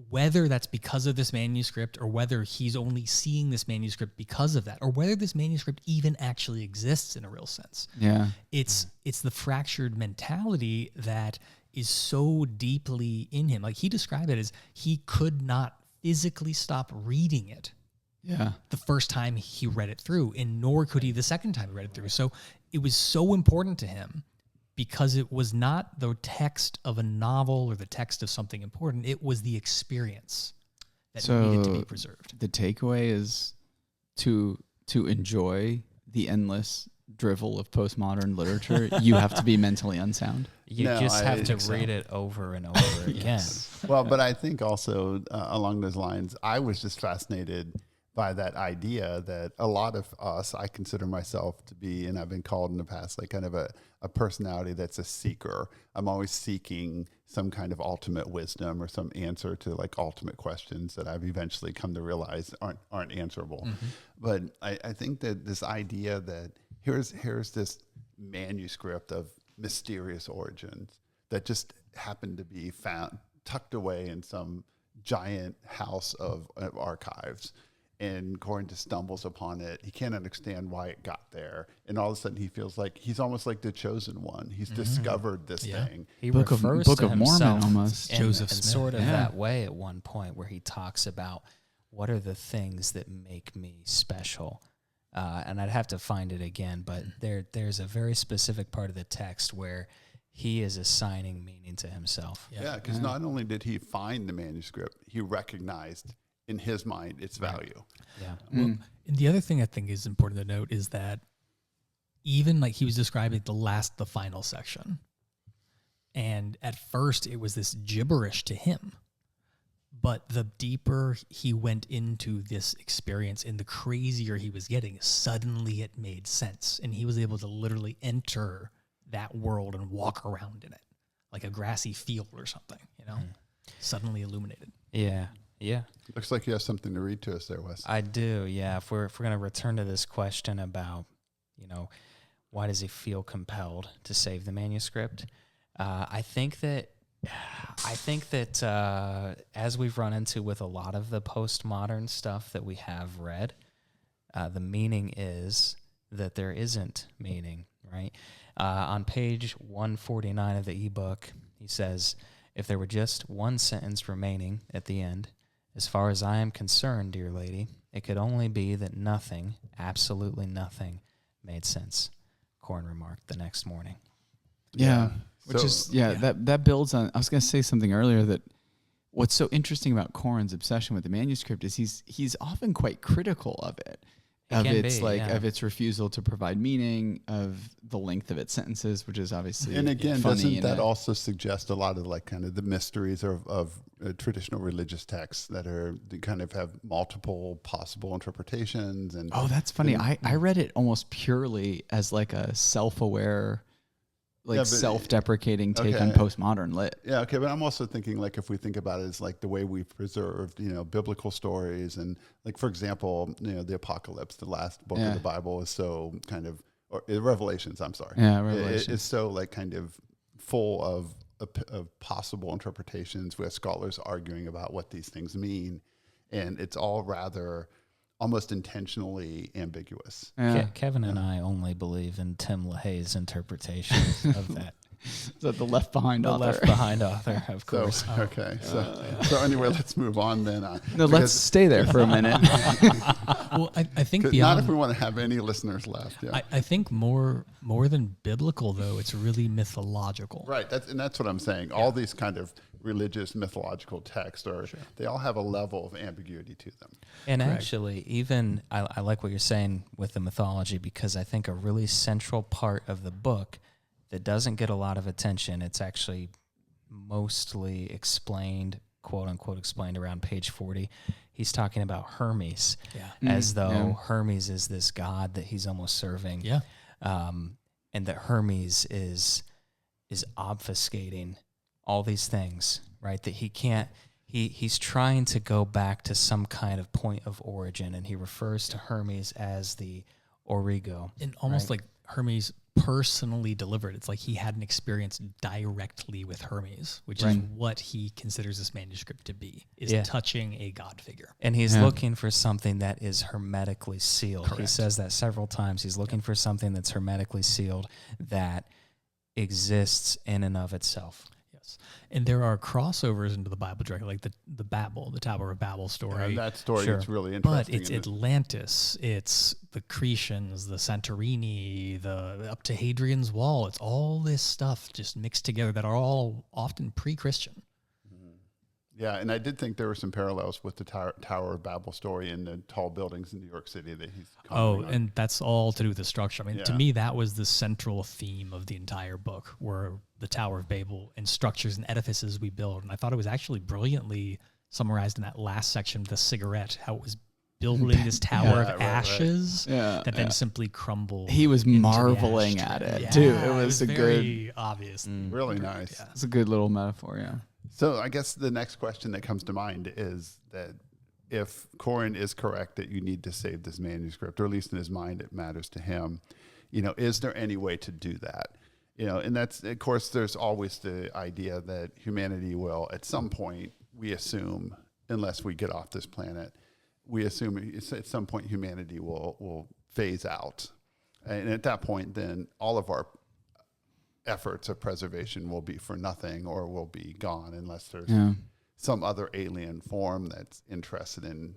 Whether that's because of this manuscript or whether he's only seeing this manuscript because of that, or whether this manuscript even actually exists in a real sense. Yeah. It's the fractured mentality that is so deeply in him. Like he described it as he could not physically stop reading it. Yeah. The first time he read it through, and nor could he the second time he read it through. So it was so important to him because it was not the text of a novel or the text of something important. It was the experience that needed to be preserved. The takeaway is to enjoy the endless drivel of postmodern literature, you have to be mentally unsound. You just have to read it over and over again. Well, but I think also along those lines, I was just fascinated by that idea that a lot of us, I consider myself to be, and I've been called in the past, like kind of a personality that's a seeker. I'm always seeking some kind of ultimate wisdom or some answer to like ultimate questions that I've eventually come to realize aren't answerable. Mm-hmm. But I think that this idea that here's this manuscript of mysterious origins that just happened to be found tucked away in some giant house of archives. And Corin just stumbles upon it. He can't understand why it got there. And all of a sudden he feels like he's almost like the chosen one. He's discovered this thing. He refers Book to of Mormon himself almost. Joseph Smith. Sort of that way at one point where he talks about what are the things that make me special. And I'd have to find it again, but there's a very specific part of the text where he is assigning meaning to himself. Yeah, because not only did he find the manuscript, he recognized in his mind its value. Yeah. Well, and the other thing I think is important to note is that even like he was describing the final section, and at first it was this gibberish to him, but the deeper he went into this experience and the crazier he was getting, suddenly it made sense, and he was able to literally enter that world and walk around in it like a grassy field or something, suddenly illuminated. Yeah. Yeah. Looks like you have something to read to us there, Wes. I do, yeah. If we're going to return to this question about, why does he feel compelled to save the manuscript? I think that as we've run into with a lot of the postmodern stuff that we have read, the meaning is that there isn't meaning, right? On page 149 of the ebook, he says, if there were just one sentence remaining at the end, as far as I am concerned, dear lady, it could only be that nothing, absolutely nothing, made sense, Corin remarked the next morning. Yeah. That builds on, I was going to say something earlier that what's so interesting about Corin's obsession with the manuscript is he's often quite critical of it. Of its refusal to provide meaning, of the length of its sentences, which is obviously and again, funny doesn't that also suggest a lot of like kind of the mysteries of traditional religious texts that kind of have multiple possible interpretations? And that's funny. I read it almost purely as like a self-aware, self-deprecating take on postmodern lit. Yeah, okay, but I'm also thinking like if we think about it as like the way we've preserved, biblical stories, and like for example, the Apocalypse, the last book of the Bible, is so kind of Revelations. I'm sorry. Yeah, Revelations. It's so like kind of full of possible interpretations with scholars arguing about what these things mean, and it's all rather almost intentionally ambiguous. Yeah. Kevin and I only believe in Tim LaHaye's interpretation of that. Is that the Left Behind author? The Left Behind author, of course. So anyway, let's move on then. Let's stay there for a minute. Well, I think beyond... Not if we want to have any listeners left. Yeah. I think more than biblical, though, it's really mythological. Right, that's what I'm saying. All these kind of religious mythological texts they all have a level of ambiguity to them. And actually, even I like what you're saying with the mythology, because I think a really central part of the book that doesn't get a lot of attention, it's actually mostly explained, quote unquote, explained around page 40. He's talking about Hermes, as though Hermes is this god that he's almost serving, and that Hermes is obfuscating all these things, right? That he can't. He's trying to go back to some kind of point of origin, and he refers to Hermes as the origo, and almost like Hermes personally delivered. It's like he had an experience directly with Hermes, which is what he considers this manuscript to be, is touching a god figure. And he's looking for something that is hermetically sealed. Correct. He says that several times. He's looking for something that's hermetically sealed that exists in and of itself. Yes. And there are crossovers into the Bible directly, like the Tower of Babel story. And that story Sure. is really But interesting. it's Atlantis, it's the Cretians, the Santorini, up to Hadrian's Wall. It's all this stuff just mixed together that are all often pre-Christian. Yeah, and I did think there were some parallels with the Tower of Babel story and the tall buildings in New York City that he's commenting on. And that's all to do with the structure. I mean, to Yeah. me, that was the central theme of the entire book, were the Tower of Babel and structures and edifices we build. And I thought it was actually brilliantly summarized in that last section, the cigarette, how it was building this tower of ashes that then simply crumbled. He was into the marveling ashtray. at it, Yeah, too. It was a very obvious. Really nice. Yeah. It's a good little metaphor, yeah. So I guess the next question that comes to mind is that if Corin is correct that you need to save this manuscript, or at least in his mind it matters to him, is there any way to do that? And that's, of course, there's always the idea that humanity will, at some point, we assume, unless we get off this planet, we assume at some point humanity will phase out. And at that point, then all of our efforts of preservation will be for nothing or will be gone unless there's some other alien form that's interested in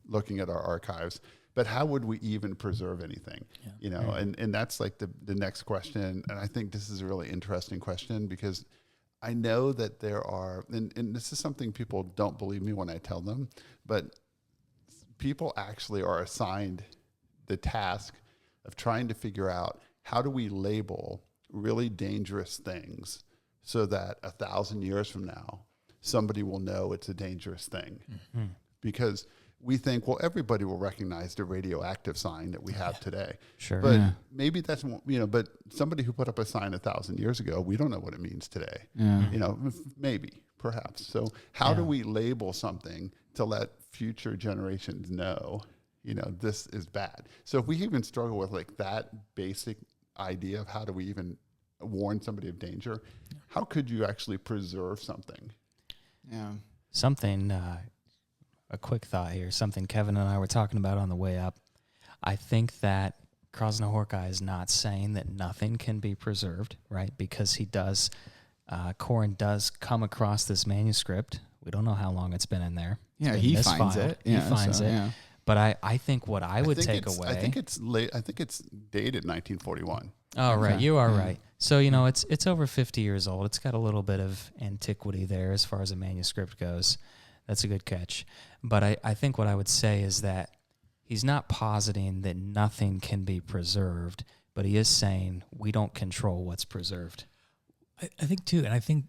looking at our archives. But how would we even preserve anything? And that's like the next question. And I think this is a really interesting question because I know that there are, and this is something people don't believe me when I tell them, but people actually are assigned the task of trying to figure out how do we label really dangerous things so that 1,000 years from now, somebody will know it's a dangerous thing. Mm-hmm. Because we think, well, everybody will recognize the radioactive sign that we have today. Sure. But maybe that's, but somebody who put up a sign 1,000 years ago, we don't know what it means today. Yeah. Maybe, perhaps. So how do we label something to let future generations know, this is bad? So if we even struggle with like that basic idea of how do we even warn somebody of danger, how could you actually preserve something? Yeah. Something, a quick thought here, something Kevin and I were talking about on the way up. I think that Krasznahorkai is not saying that nothing can be preserved, right? Because Corin does come across this manuscript. We don't know how long it's been in there. Yeah, he finds it. He finds it. Yeah. But I think what I would take away. I think it's late. I think it's dated 1941. Oh, right. You are right. So, it's over 50 years old. It's got a little bit of antiquity there as far as a manuscript goes. That's a good catch. But I think what I would say is that he's not positing that nothing can be preserved, but he is saying we don't control what's preserved. I think, too, and I think,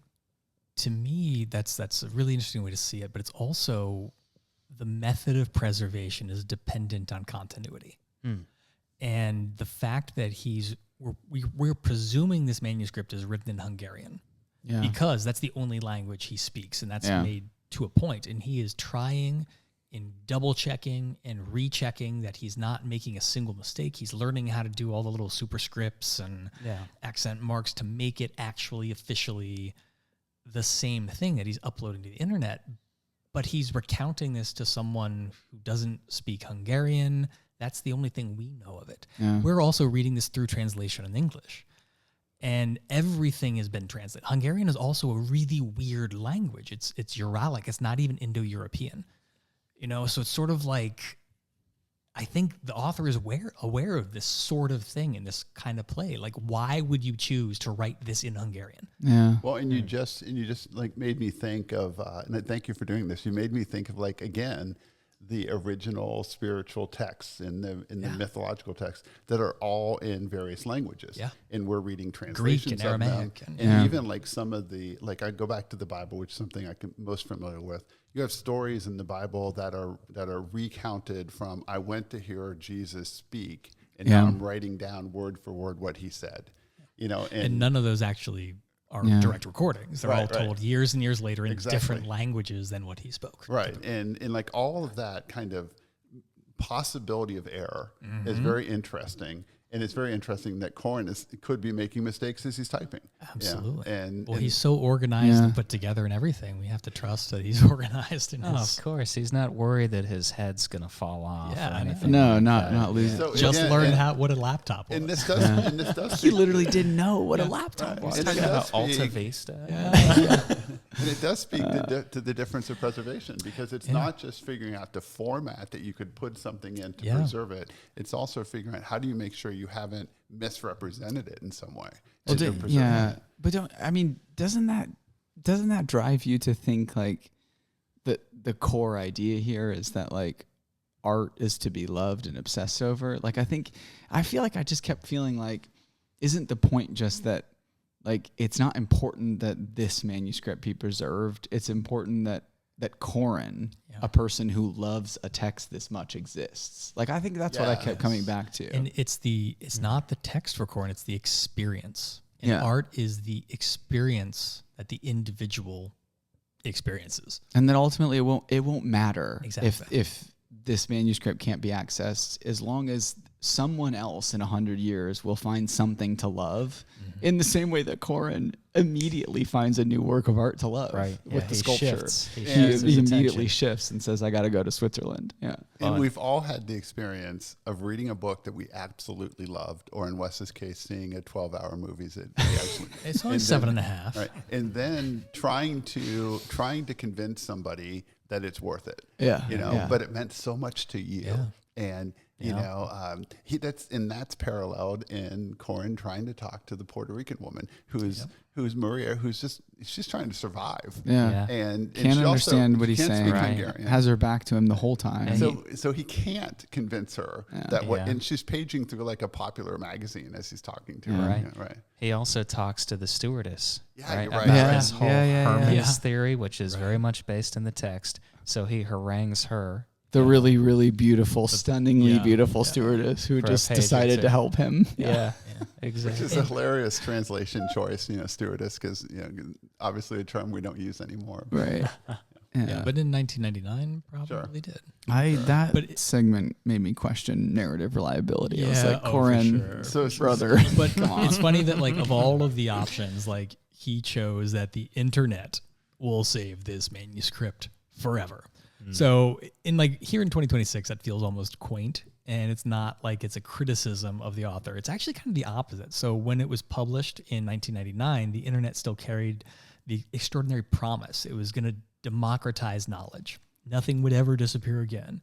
to me, that's a really interesting way to see it, but it's also the method of preservation is dependent on continuity. And the fact that we're presuming this manuscript is written in Hungarian because that's the only language he speaks, and that's made to a point. And he is trying and double checking and rechecking that he's not making a single mistake. He's learning how to do all the little superscripts and accent marks to make it actually officially the same thing that he's uploading to the internet. But he's recounting this to someone who doesn't speak Hungarian. That's the only thing we know of it. Yeah. We're also reading this through translation in English. And everything has been translated. Hungarian is also a really weird language. It's Uralic. It's not even Indo-European. So it's sort of like, I think the author is aware of this sort of thing in this kind of play. Like, why would you choose to write this in Hungarian? Yeah. Well, and you just like made me think of, and thank you for doing this. You made me think of, like, again, the original spiritual texts in the mythological texts that are all in various languages. Yeah. And we're reading translations Greek and Aramaic. And even like some of the, like I go back to the Bible, which is something I'm most familiar with. You have stories in the Bible that are recounted from, I went to hear Jesus speak, and now I'm writing down word for word what he said. And none of those actually are direct recordings. They're all told years and years later in different languages than what he spoke. Right. And like all of that kind of possibility of error is very interesting. And it's very interesting that Corin could be making mistakes as he's typing. Absolutely. Yeah. And he's so organized and put together and everything. We have to trust that he's organized. Of course. He's not worried that his head's going to fall off or anything. No, like not that. losing. So Just again, learn what a laptop was. And this does He literally didn't know what a laptop was. And Talking it about does Alta speak- Vista. And it does speak to the difference of preservation, because it's not just figuring out the format that you could put something in to preserve it. It's also figuring out how do you make sure you haven't misrepresented it in some way. Well, but doesn't that drive you to think like the core idea here is that like art is to be loved and obsessed over? Like I feel like I just kept feeling like, isn't the point just that like it's not important that this manuscript be preserved? It's important that Corin, a person who loves a text this much, exists. Like I think that's what I kept coming back to. And it's not the text for Corin, it's the experience. And art is the experience that the individual experiences. And then ultimately it won't matter if this manuscript can't be accessed, as long as someone else in 100 years will find something to love in the same way that Corin immediately finds a new work of art to love with the sculpture. He immediately shifts and says, I got to go to Switzerland. Yeah. And we've all had the experience of reading a book that we absolutely loved, or in Wes's case, seeing a 12-hour movie. It's only 7.5. Right. And then trying to convince somebody that it's worth it. But it meant so much to you. Yeah. And that's paralleled in Corin trying to talk to the Puerto Rican woman who's Maria, she's trying to survive. Yeah. And can't she understand also what he's can't saying. speak Right. Hungarian. Has her back to him the whole time. And so he can't convince her and she's paging through like a popular magazine as he's talking to her. Right. Yeah, right. He also talks to the stewardess. Right. About this whole Hermes theory, which is very much based in the text. So he harangues her. The really, really beautiful, stunningly beautiful stewardess who just decided to help him. Yeah, exactly. Which is a hilarious translation choice, stewardess, because obviously a term we don't use anymore. Right. Yeah, but in 1999, probably did. That segment made me question narrative reliability. Yeah, I was like, Corin, brother. But it's funny that like of all of the options, like he chose that the internet will save this manuscript forever. So here in 2026, that feels almost quaint, and it's not like it's a criticism of the author. It's actually kind of the opposite. So when it was published in 1999, the internet still carried the extraordinary promise. It was going to democratize knowledge. Nothing would ever disappear again.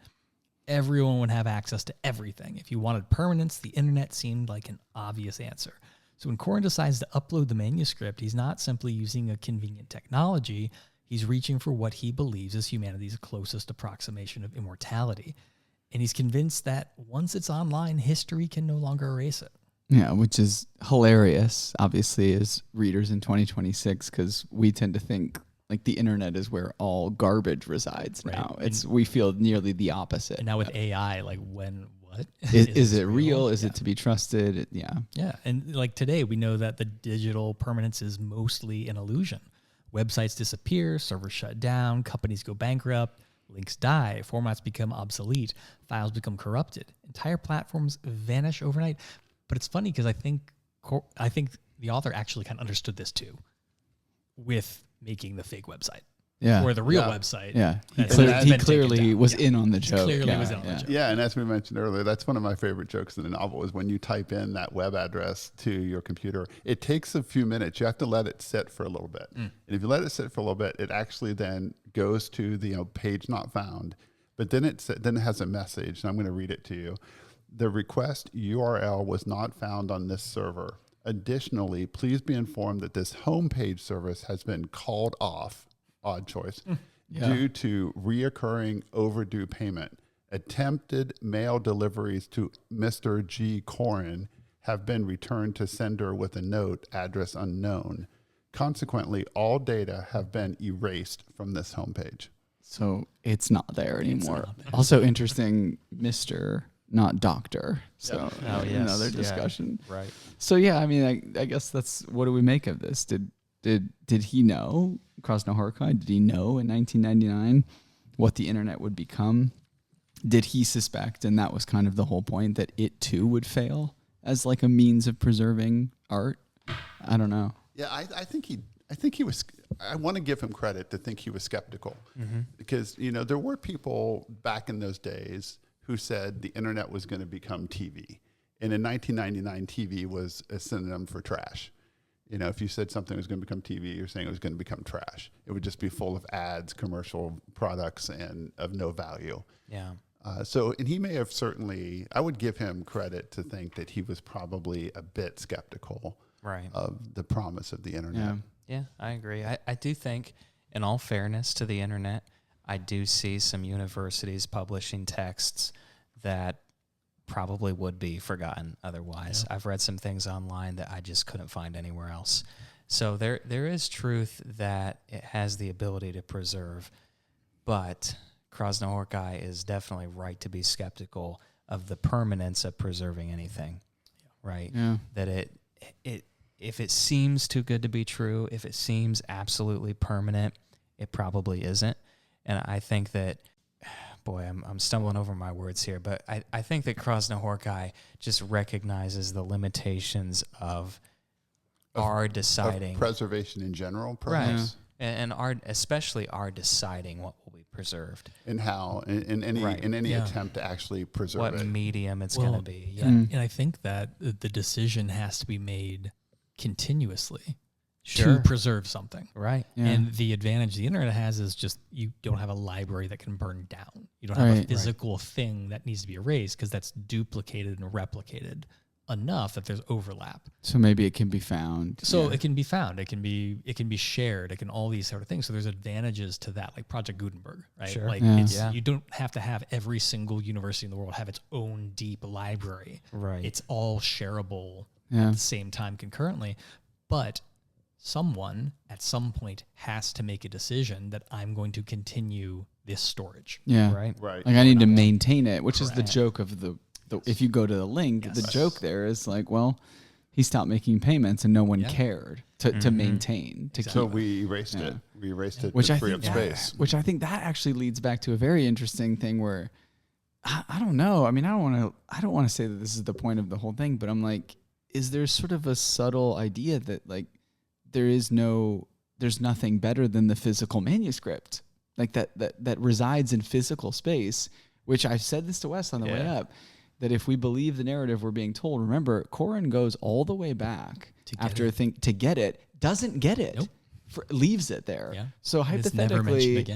Everyone would have access to everything. If you wanted permanence, the internet seemed like an obvious answer. So when Corin decides to upload the manuscript, he's not simply using a convenient technology. He's reaching for what he believes is humanity's closest approximation of immortality. And he's convinced that once it's online, history can no longer erase it. Yeah, which is hilarious, obviously, as readers in 2026, because we tend to think like the internet is where all garbage resides now. We feel nearly the opposite. And now with AI, like what? Is it real? Is it to be trusted? Yeah. And like today, we know that the digital permanence is mostly an illusion. Websites disappear, servers shut down, companies go bankrupt, links die, formats become obsolete, files become corrupted, entire platforms vanish overnight. But it's funny because I think the author actually kind of understood this too, with making the fake website. Or the real website. Yeah. He clearly was in on the joke. Yeah, and as we mentioned earlier, that's one of my favorite jokes in the novel is when you type in that web address to your computer, it takes a few minutes. You have to let it sit for a little bit. And if you let it sit for a little bit, it actually then goes to the page not found. But then it has a message, and I'm going to read it to you. The request URL was not found on this server. Additionally, please be informed that this homepage service has been called off. Odd choice, due to reoccurring overdue payment. Attempted mail deliveries to Mr. G. Corin have been returned to sender with a note, address unknown. Consequently, all data have been erased from this homepage. So it's not there anymore. Also interesting, Mr., not doctor. So another discussion. Yeah. Right. So I guess that's, what do we make of this? Did he know, Krasznahorkai, did he know in 1999 what the internet would become? Did he suspect, and that was kind of the whole point, that it too would fail as like a means of preserving art? I don't know. Yeah, I think he was. I want to give him credit to think he was skeptical, because there were people back in those days who said the internet was going to become TV, and in 1999, TV was a synonym for trash. If you said something was going to become TV, you're saying it was going to become trash. It would just be full of ads, commercial products, and of no value. Yeah. And he may have certainly, I would give him credit to think that he was probably a bit skeptical of the promise of the internet. Yeah, I agree. I do think, in all fairness to the internet, I do see some universities publishing texts that probably would be forgotten otherwise. I've read some things online that I just couldn't find anywhere else. So there is truth that it has the ability to preserve, but Krasznahorkai is definitely right to be skeptical of the permanence of preserving anything, right? Yeah. That it if it seems too good to be true, if it seems absolutely permanent, it probably isn't. And I think that, boy, I'm stumbling over my words here, but I think that Krasznahorkai just recognizes the limitations of our deciding. Of preservation in general, Right. perhaps. And especially our deciding what will be preserved. And how, in any attempt to actually preserve what it. medium it's going to be. Yeah. And I think that the decision has to be made continuously Sure. to preserve something. Right. Yeah. And the advantage the internet has is just you don't have a library that can burn down. You don't have a physical thing that needs to be erased because that's duplicated and replicated enough that there's overlap. So maybe it can be found. So it can be found. It can be shared. It can all these sort of things. So there's advantages to that, like Project Gutenberg, right? Sure. Like you don't have to have every single university in the world have its own deep library. Right. It's all shareable at the same time concurrently, but someone at some point has to make a decision that I'm going to continue this storage. Yeah. Right. Right. Like I need to maintain it, which is the joke of the if you go to the link, the joke there is like, well, he stopped making payments and no one cared to maintain. So we erased it. We erased it which to I free think up space. Which I think that actually leads back to a very interesting thing where I don't know. I mean, I don't want to say that this is the point of the whole thing, but I'm like, is there sort of a subtle idea that like there's nothing better than the physical manuscript, like that resides in physical space, which I've said this to Wes on the way up, that if we believe the narrative we're being told, remember, Corin goes all the way back to get it, doesn't get it, leaves it there. Yeah. So hypothetically,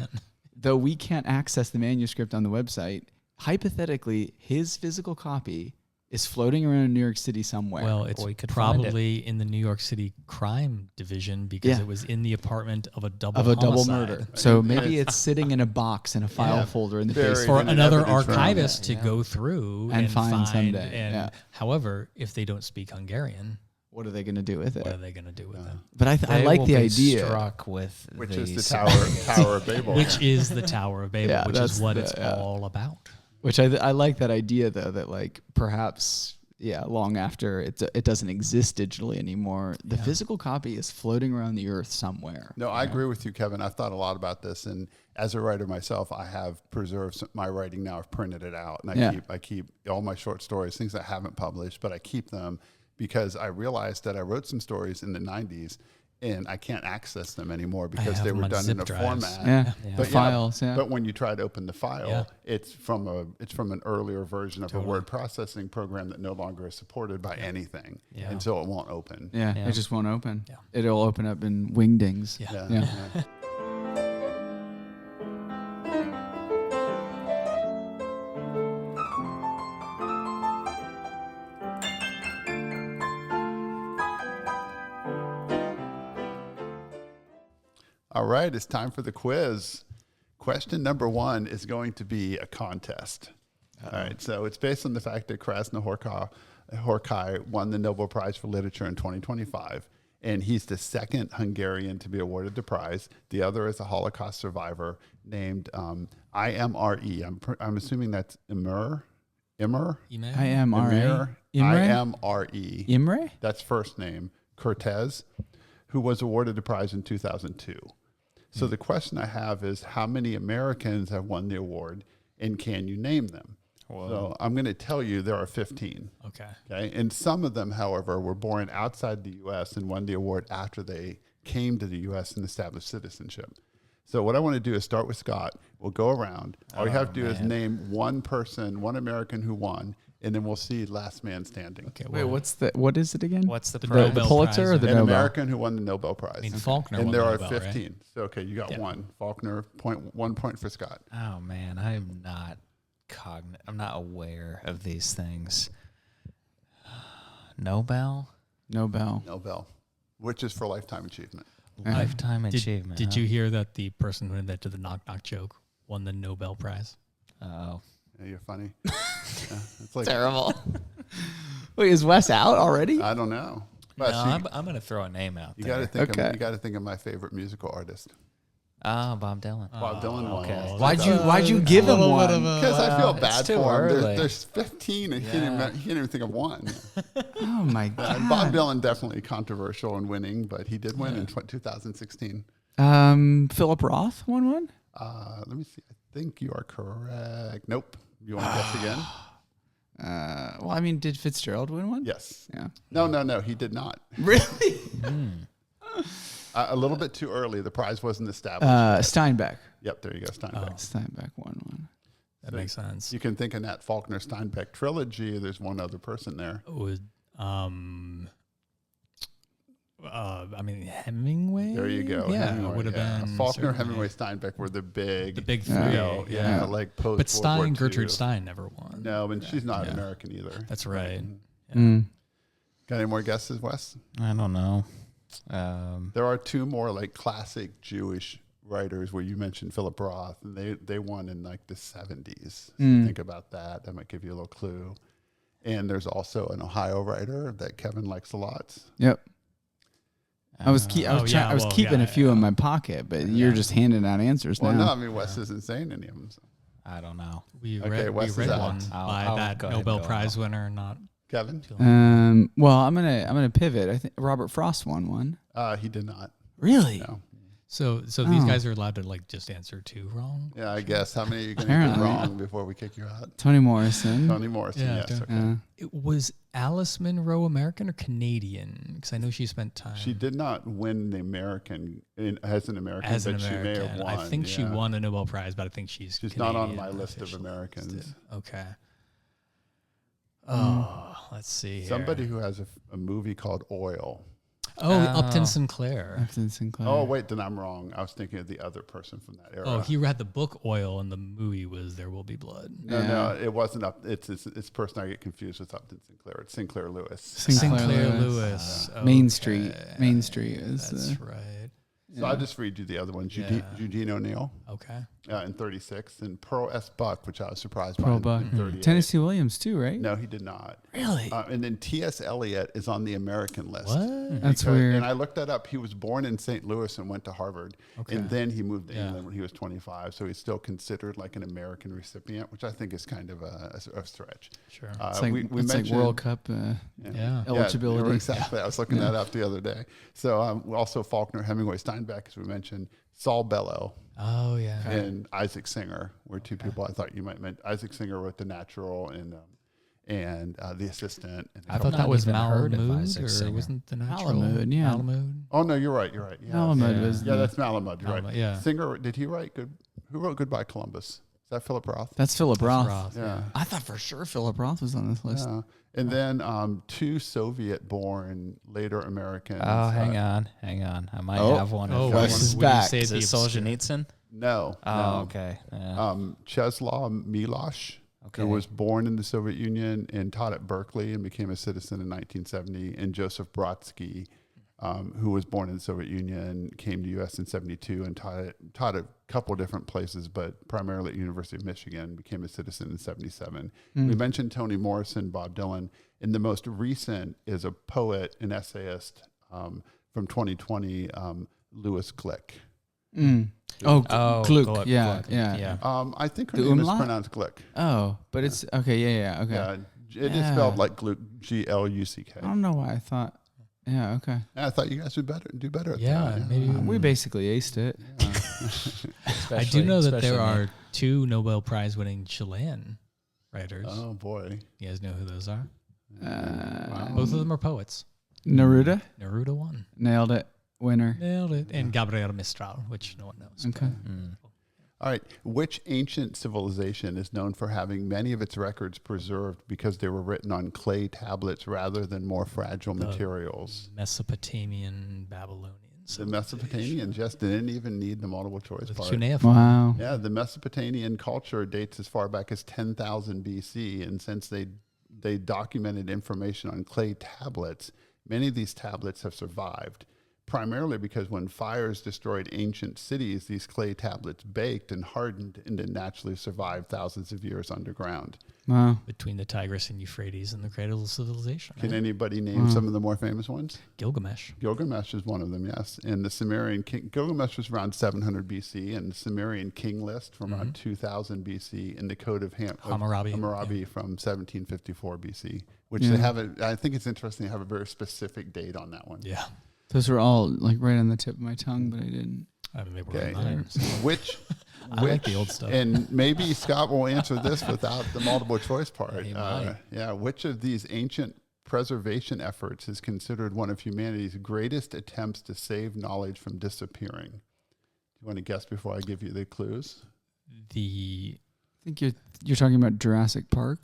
though we can't access the manuscript on the website, hypothetically, his physical copy is floating around in New York City somewhere. Well, it's probably in the New York City crime division because it was in the apartment of a double murder. Right. So maybe it's sitting in a box in a file folder in the basement. For another archivist to go through and find someday. And however, if they don't speak Hungarian, what are they going to do with it? What are they going to do with it? But I like the idea. Struck with which is the Tower of Babel. Which is the Tower of Babel, which is what it's all about. Which I like that idea, though, that like perhaps, long after it doesn't exist digitally anymore, the physical copy is floating around the earth somewhere. No, I agree with you, Kevin. I've thought a lot about this, and as a writer myself, I have preserved my writing now. I've printed it out, and I keep all my short stories, things I haven't published, but I keep them because I realized that I wrote some stories in the 90s, and I can't access them anymore because they were done in a format. But files. But when you try to open the file, it's from an earlier version of a word processing program that no longer is supported by anything, and so it won't open. It just won't open. Yeah. It'll open up in wingdings. All right, it's time for the quiz. Question number 1 is going to be a contest. All right, so it's based on the fact that Krasznahorkai won the Nobel Prize for Literature in 2025, and he's the second Hungarian to be awarded the prize. The other is a Holocaust survivor named IMRE. I'm assuming that's Imre? IMRE. IMRE. Imre? That's first name. Cortez, who was awarded the prize in 2002. So the question I have is, how many Americans have won the award, and can you name them? Whoa. So I'm going to tell you there are 15. Okay. Okay. And some of them, however, were born outside the U.S. and won the award after they came to the U.S. and established citizenship. So what I want to do is start with Scott. We'll go around. All you have to do is name one person, one American who won, and then we'll see last man standing. Okay. Wait, Well, what is it again? What's the The prize? The Nobel Pulitzer Prize or the An Nobel? American who won the Nobel Prize. I mean, Faulkner and won there the are Nobel, 15. right? So, okay, you got one. Faulkner, 1 point for Scott. Oh man, I am not I'm not aware of these things. Nobel, Nobel, which is for lifetime achievement. lifetime achievement. Did you hear that the person who invented the knock knock joke won the Nobel Prize? Oh, Yeah, you're funny. Yeah, it's like, Terrible. Wait, is Wes out already? I don't know. no, But I'm going to throw a name out you there. got to think. Okay. You got to think of my favorite musical artist. Oh, Bob Dylan. Bob Dylan won. okay. Why'd you give him one? Because I feel bad it's too for him. early. There's 15, and he can't even think of one. Oh my god. Bob Dylan definitely controversial in winning, but he did win in 2016. Philip Roth won one. Let me see. I think you are correct. Nope. You want to guess again? Well, I mean, did Fitzgerald win one? Yes. Yeah. No, he did not. Really? A little bit too early. The prize wasn't established. Steinbeck. Yep, there you go, Steinbeck. Steinbeck won one. That makes sense. You can think in that Faulkner Steinbeck trilogy. There's one other person there. Would I mean Hemingway? There you go. Yeah, Hemingway, it would have been Faulkner, certainly Hemingway, Steinbeck were the big three. Yeah, like post. But World War II. Gertrude Stein never won. No, but she's not American either. That's right. Got any more guesses, Wes? I don't know. There are two more like classic Jewish writers where you mentioned Philip Roth, and they won in like the 70s. So think about that. That might give you a little clue. And there's also an Ohio writer that Kevin likes a lot. Yep. I was keeping a few in my pocket, but you're just handing out answers Well, now. no, I mean Wes isn't saying any of them. So. I don't know. We Okay, read Wes is out. one by I'll that go ahead and Nobel go Prize out. winner, not Kevin? Well, I'm gonna pivot. I think Robert Frost won one. He did not. Really? No. So these guys are allowed to like just answer two wrong. Yeah, I guess. How many are you going to Apparently. get wrong before we kick you out? Toni Morrison. Toni Morrison, Yeah, yes. don't- Okay. It was Alice Munro American or Canadian? Because I know she spent time She did not win the American as an American, but she may have won. I think she yeah. won a Nobel Prize, but I think she's not on Canadian my list of officially Americans. listed. Okay. Oh, let's see. Here. Somebody who has a movie called Oil. Oh, Upton Sinclair. Upton Sinclair. Oh, wait, then I'm wrong. I was thinking of the other person from that era. Oh, he read the book Oil, and the movie was There Will Be Blood. No, it wasn't It's person I get confused with Upton Sinclair. It's Sinclair Lewis. Sinclair Lewis. Main Okay. Street. Main Street is. That's right. So I'll just read you the other one. Eugene O'Neill Okay. in 36, and Pearl S. Buck, which I was surprised Pearl by Buck. in 38. Tennessee Williams too, right? No, he did not. Really? And then T.S. Eliot is on the American list. What? That's weird. And I looked that up. He was born in St. Louis and went to Harvard. Okay. And then he moved to England when he was 25. So he's still considered like an American recipient, which I think is kind of a stretch. Sure. It's like, we it's like mentioned World Cup Yeah. eligibility. Yeah, exactly. I was looking that up the other day. So also Faulkner, Hemingway, Steinbeck, as we mentioned, Saul Bellow Oh, yeah. and Isaac Singer were two people I thought you might mention. Isaac Singer wrote The Natural and The Assistant. And I thought not that was even heard of Malamud, Isaac or Singer. wasn't the natural Malamud, yeah. Malamud? Oh, no, you're right. Yeah. Malamud was Yeah, that's Malamud. You're right. Malamud, yeah. Singer, did he write Who wrote Goodbye Columbus? Is that Philip Roth? That's Philip Roth. Roth, Yeah. I thought for sure Philip Roth was on this list. Yeah. And then two Soviet-born later Americans. Oh, hang on. I might have one. Oh, Got Wes one. is when you back. say Is the it Solzhenitsyn? No. Oh, no. okay. Yeah. Czeslaw Milosz, Okay. who was born in the Soviet Union and taught at Berkeley and became a citizen in 1970, and Joseph Brodsky, who was born in the Soviet Union, came to U.S. in 72 and taught a couple different places, but primarily at University of Michigan, became a citizen in 77. We mentioned Toni Morrison, Bob Dylan, and the most recent is a poet and essayist from 2020, Louis Glick. Gluck. Gluck, Yeah, Gluck. yeah. Yeah. I think her The name umlaut? is pronounced Glick. Oh, but it's okay. Yeah, okay. Yeah, it is spelled like Gluck, Gluck. I don't know why I thought. Yeah, okay. I thought you guys would do better at Yeah, that. maybe. We basically aced it. I do know that there are two Nobel Prize winning Chilean writers. Oh boy. You guys know who those are? Wow. Both of them are poets. Neruda? Neruda won. Nailed it. Winner. Nailed it. And Gabriel Mistral, which no one knows. Okay. All right. Which ancient civilization is known for having many of its records preserved because they were written on clay tablets rather than more fragile materials? Mesopotamian, Babylonians. The Mesopotamians, yes, they didn't even need the multiple choice part. Cuneiform. Wow. Yeah, the Mesopotamian culture dates as far back as 10,000 BC, and since they documented information on clay tablets, many of these tablets have survived, primarily because when fires destroyed ancient cities, these clay tablets baked and hardened and then naturally survived thousands of years underground. Wow. Between the Tigris and Euphrates and the cradle of civilization. Can anybody name some of the more famous ones? Gilgamesh. Gilgamesh is one of them, yes. And the Sumerian king, Gilgamesh was around 700 BC, and the Sumerian king list from around 2000 BC, and the Code of Hammurabi from 1754 BC, which they have I think it's interesting to have a very specific date on that one. Yeah. Those were all like right on the tip of my tongue, but I didn't. I mean, they were Okay. mine. So. Which I like the old stuff. And maybe Scott will answer this without the multiple choice part. He might. Which of these ancient preservation efforts is considered one of humanity's greatest attempts to save knowledge from disappearing? Do you want to guess before I give you the clues? I think you're talking about Jurassic Park.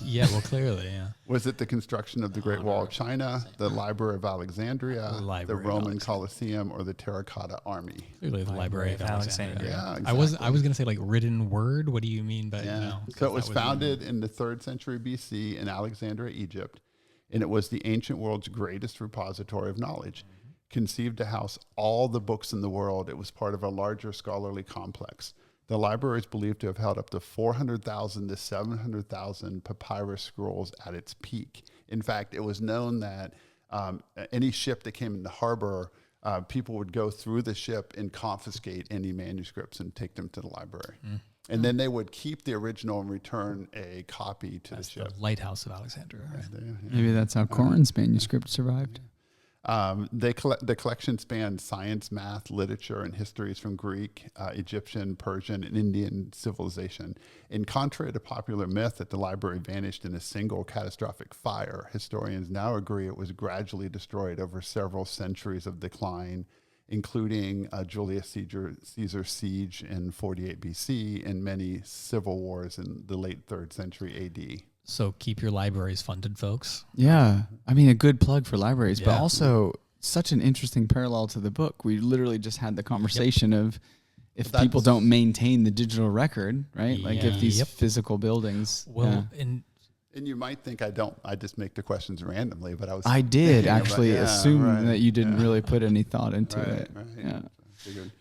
Yeah, well, clearly, yeah. Was it the construction of the Great Wall of China, the Library of Alexandria, the Roman Colosseum, or the Terracotta Army? Clearly, the Library of Alexandria. Yeah, exactly. I was going to say like written word. What do you mean by no? So it was founded in the 3rd century BC in Alexandria, Egypt, and it was the ancient world's greatest repository of knowledge. Conceived to house all the books in the world, it was part of a larger scholarly complex. The library is believed to have held up to 400,000 to 700,000 papyrus scrolls at its peak. In fact, it was known that any ship that came into harbor, people would go through the ship and confiscate any manuscripts and take them to the library. And then they would keep the original and return a copy to the ship. The Lighthouse of Alexandria. Right? Maybe that's how Corin's manuscript survived. The collection spanned science, math, literature, and histories from Greek, Egyptian, Persian, and Indian civilization. And contrary to popular myth that the library vanished in a single catastrophic fire, historians now agree it was gradually destroyed over several centuries of decline, including Julius Caesar's siege in 48 BC and many civil wars in the late 3rd century AD. So keep your libraries funded, folks. Yeah. I mean, a good plug for libraries, but Yeah. also such an interesting parallel to the book. We literally just had the conversation of if people don't maintain the digital record, right? Like if these physical buildings. Well, And you might think I just make the questions randomly, but I did actually about, assume that you didn't really put any thought into it. Right. Yeah. Figured.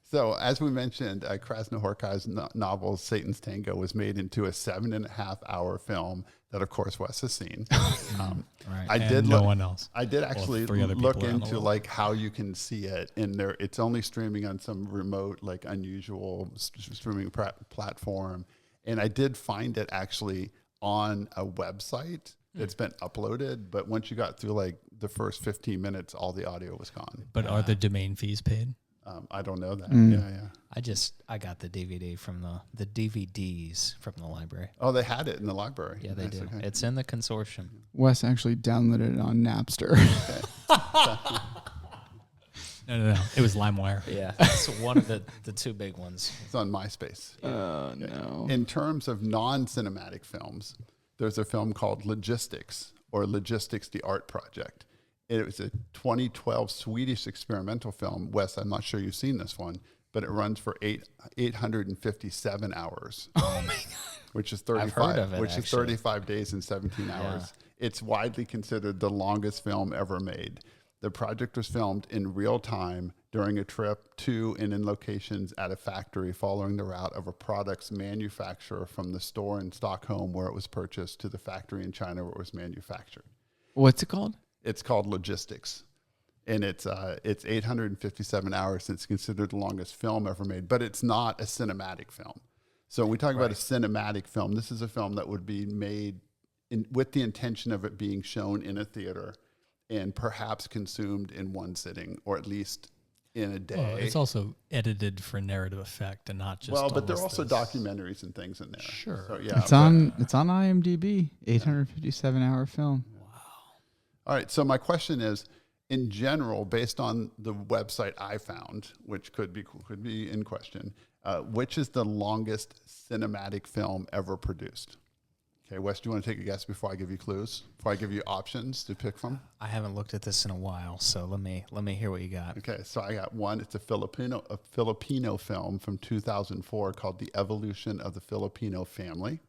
So, as we mentioned, Krasznahorkai's novel 'Satan's Tango" was made into a 7.5-hour film that, of course, Wes has seen. right. I And did no one else. I did actually three other look people around the into world. like how you can see it, and it's only streaming on some remote, like unusual streaming platform. And I did find it actually on a website that's been uploaded, but once you got through like the first 15 minutes, all the audio was gone. But are the domain fees paid? I don't know that. Mm. Yeah. I got the DVD from the DVDs from the library. Oh, they had it in the library. Yeah, they Nice, do. okay. It's in the consortium. Wes actually downloaded it on Napster. No. It was LimeWire. Yeah, it's one of the two big ones. It's on MySpace. Oh, no. In terms of non-cinematic films, there's a film called Logistics, or Logistics: The Art Project. It was a 2012 Swedish experimental film. Wes, I'm not sure you've seen this one, but it runs for 857 hours. Oh my god! Which is 35. I've heard of it, which is actually. 35 days and 17 hours. It's widely considered the longest film ever made. The project was filmed in real time during a trip to and in locations at a factory, following the route of a product's manufacturer from the store in Stockholm where it was purchased to the factory in China where it was manufactured. What's it called? It's called Logistics, and it's 857 hours. It's considered the longest film ever made, but it's not a cinematic film. So when we talk about a cinematic film, this is a film that would be made with the intention of it being shown in a theater and perhaps consumed in one sitting, or at least in a day. Well, it's also edited for narrative effect and not just. Well, but there are almost also this- documentaries and things in there. Sure. So, yeah. It's on IMDb. 857-hour film. All right. So my question is, in general, based on the website I found, which could be in question, which is the longest cinematic film ever produced? Okay, Wes, do you want to take a guess before I give you clues? Before I give you options to pick from? I haven't looked at this in a while, so let me hear what you got. Okay, so I got one. It's a Filipino film from 2004 called The Evolution of the Filipino Family.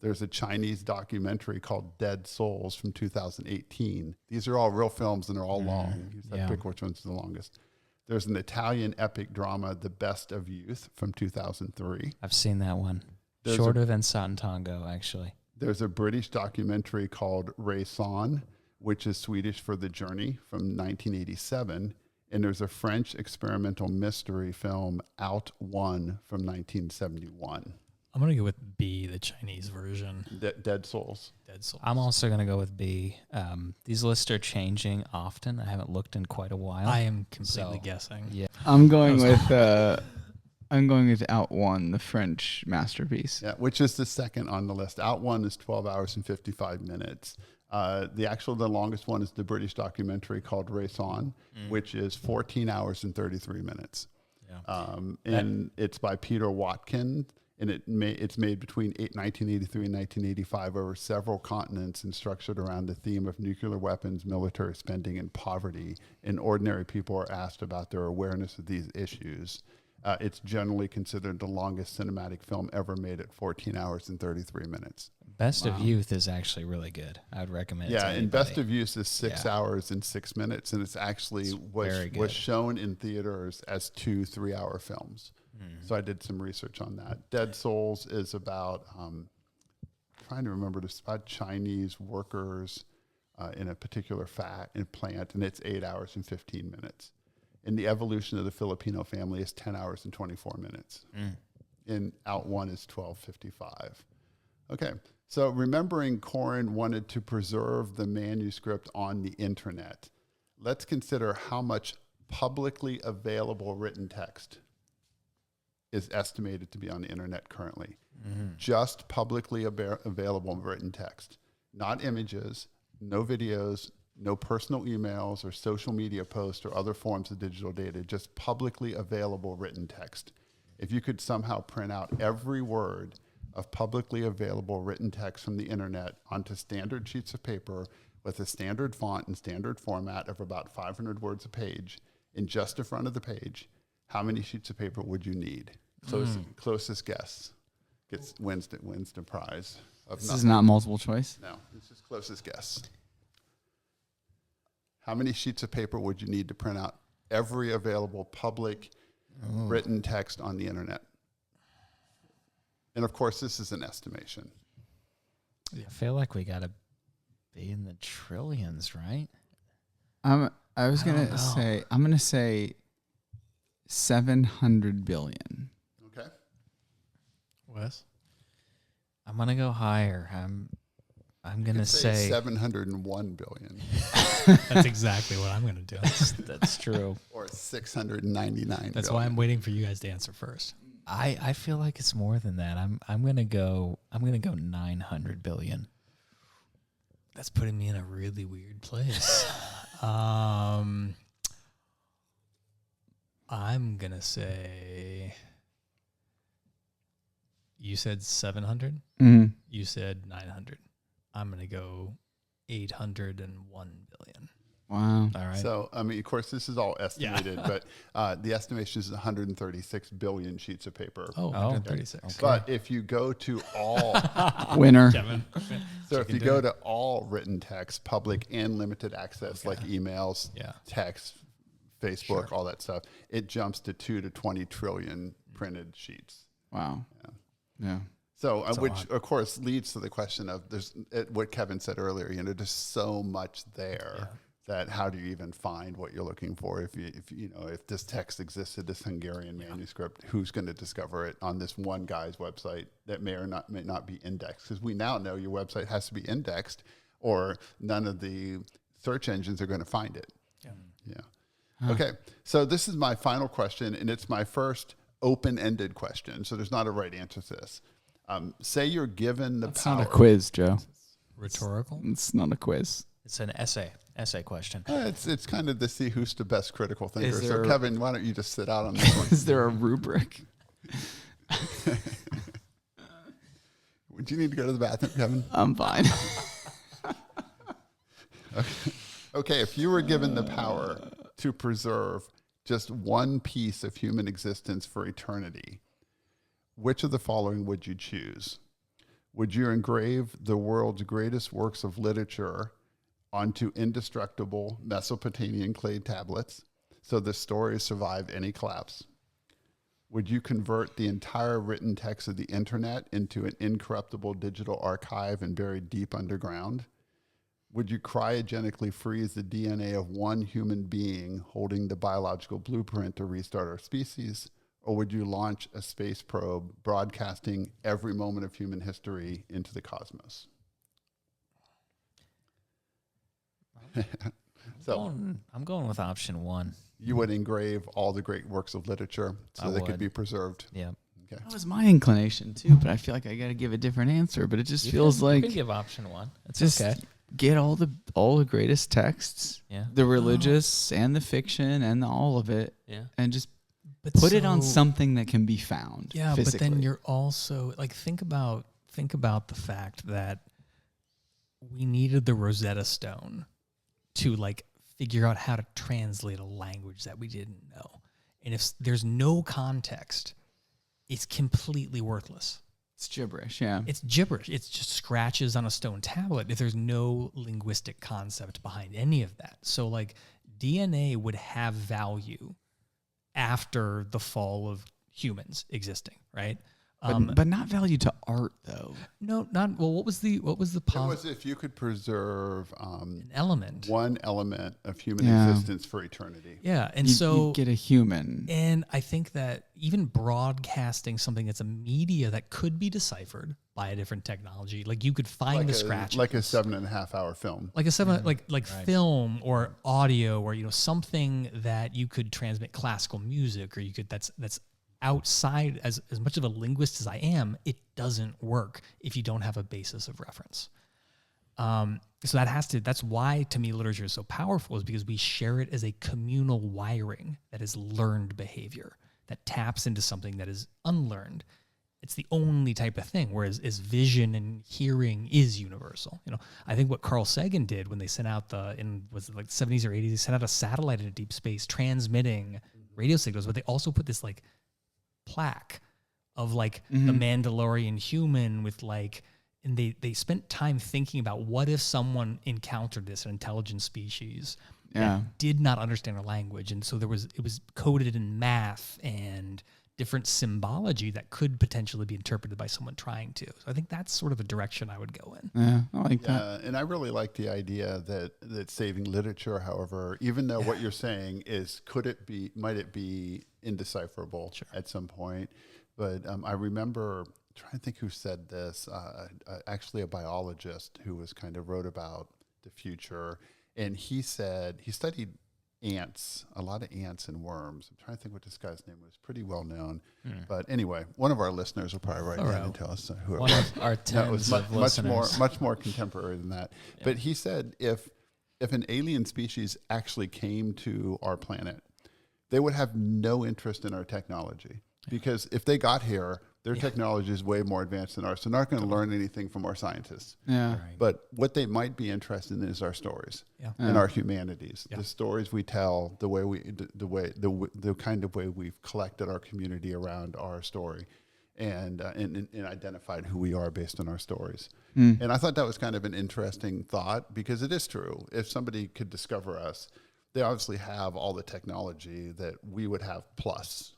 There's a Chinese documentary called Dead Souls from 2018. These are all real films and they're all long. You said pick which one's the longest. There's an Italian epic drama, The Best of Youth from 2003. I've seen that one. There's Shorter than Tango, actually. There's a British documentary called Raison, which is Swedish for The Journey from 1987. And there's a French experimental mystery film, Out One from 1971. I'm going to go with B, the Chinese version. Dead Souls. Dead Souls. I'm also going to go with B. These lists are changing often. I haven't looked in quite a while. I am completely guessing. Yeah. I'm going with Out One, the French masterpiece. Yeah, which is the second on the list. Out One is 12 hours and 55 minutes. The longest one is the British documentary called Raison, which is 14 hours and 33 minutes. Yeah. And it's by Peter Watkin, and it's made between 1983 and 1985 over several continents and structured around the theme of nuclear weapons, military spending, and poverty. And ordinary people are asked about their awareness of these issues. It's generally considered the longest cinematic film ever made at 14 hours and 33 minutes. Best of Youth is actually really good. I would recommend it to and Best anybody. of Youth is 6 hours and 6 minutes, and it's actually was shown in theaters as 2 3-hour films. So I did some research on that. Dead Souls is about, trying to remember, it's about Chinese workers in a particular plant, and it's 8 hours and 15 minutes. And The Evolution of the Filipino Family is 10 hours and 24 minutes. And Out One is 12:55. Okay, so remembering Corin wanted to preserve the manuscript on the internet, let's consider how much publicly available written text is estimated to be on the internet currently. Just publicly available written text, not images, no videos, no personal emails or social media posts or other forms of digital data, just publicly available written text. If you could somehow print out every word of publicly available written text from the internet onto standard sheets of paper with a standard font and standard format of about 500 words a page in just the front of the page, how many sheets of paper would you need? Closest guess wins the prize. This is not multiple choice? No, this is closest guess. How many sheets of paper would you need to print out every available public written text on the internet? And of course, this is an estimation. I feel like we got to be in the trillions, right? I'm going to say 700 billion. Okay. Wes? I'm going to go higher. I'm going to say 701 billion. That's exactly what I'm going to do. that's true. Or 699 That's billion. why I'm waiting for you guys to answer first. I feel like it's more than that. I'm going to go 900 billion. That's putting me in a really weird place. I'm going to say, you said 700? Mm-hmm. You said 900. I'm going to go 801 billion. Wow. All right. So, I mean, of course, this is all estimated, but the estimation is 136 billion sheets of paper. Oh, 136. Okay. But if you go to all, Winner. Kevin. so if you go to all written text, public and limited access, like emails, text, Facebook, all that stuff, it jumps to 2 to 20 trillion printed sheets. Wow. Yeah. So, which of course leads to the question of what Kevin said earlier. You know, there's so much there that how do you even find what you're looking for? If this text existed, this Hungarian manuscript, who's going to discover it on this one guy's website that may not be indexed? Because we now know your website has to be indexed, or none of the search engines are going to find it. Yeah. Okay, so this is my final question, and it's my first open-ended question, so there's not a right answer to this. Say you're given the It's power. not a quiz, Joe. Rhetorical? It's not a quiz. It's an essay question. It's kind of to see who's the best critical thinker. Is So, there- Kevin, why don't you just sit out on this one? Is there a rubric? Would you need to go to the bathroom, Kevin? I'm fine. Okay, if you were given the power to preserve just one piece of human existence for eternity, which of the following would you choose? Would you engrave the world's greatest works of literature onto indestructible Mesopotamian clay tablets so the stories survive any collapse? Would you convert the entire written text of the internet into an incorruptible digital archive and bury deep underground? Would you cryogenically freeze the DNA of one human being holding the biological blueprint to restart our species? Or would you launch a space probe broadcasting every moment of human history into the cosmos? I'm going with option one. You would engrave all the great works of literature so I they could would. be preserved. Yeah. Okay. That was my inclination too, but I feel like I got to give a different answer. But it just feels You like can give option one. It's just okay. get all the greatest texts, Yeah. the religious and the fiction and all of it, Yeah. and just But put it on so- something that can be found. Yeah, physically. but then you're also like think about the fact that we needed the Rosetta Stone to like figure out how to translate a language that we didn't know. And if there's no context, it's completely worthless. It's gibberish. Yeah. It's gibberish. It's just scratches on a stone tablet if there's no linguistic concept behind any of that. So like DNA would have value after the fall of humans existing, right? But not value to art though. No, not well. What was the It was if you could preserve an element? one element of human Yeah. existence for eternity. Yeah, and You get a human. and I think that even broadcasting something that's a media that could be deciphered by a different technology, like you could find the scratches, Like a 7.5 hour film. like a seven, like film or audio, or something that you could transmit classical music, or you could that's outside. As much of a linguist as I am, it doesn't work if you don't have a basis of reference. So that's why to me literature is so powerful, is because we share it as a communal wiring that is learned behavior that taps into something that is unlearned. It's the only type of thing, whereas vision and hearing is universal. I think what Carl Sagan did when they sent out was it like the 70s or 80s, they sent out a satellite into deep space transmitting radio signals, but they also put this like plaque of like the Mandalorian human with like, and they spent time thinking about what if someone encountered this, an intelligent species that did not understand our language. And so it was coded in math and different symbology that could potentially be interpreted by someone trying to. So I think that's sort of a direction I would go in. Yeah, I like that. And I really like the idea that saving literature, however, even though what you're saying is, might it be indecipherable at some point? But I remember trying to think who said this, actually a biologist who was kind of wrote about the future. And he said, he studied ants, a lot of ants and worms. I'm trying to think what this guy's name was. Pretty well known. But anyway, one of our listeners will probably write down and tell us who it One was. of our tens of listeners. much more contemporary than that. Yeah. But he said if an alien species actually came to our planet, they would have no interest in our technology, because if they got here, their technology is way more advanced than ours. So they're not going to learn anything from our scientists. Yeah. Right. But what they might be interested in is our stories and our humanities, the stories we tell, the kind of way we've collected our community around our story, and identified who we are based on our stories. And I thought that was kind of an interesting thought, because it is true. If somebody could discover us, they obviously have all the technology that we would have plus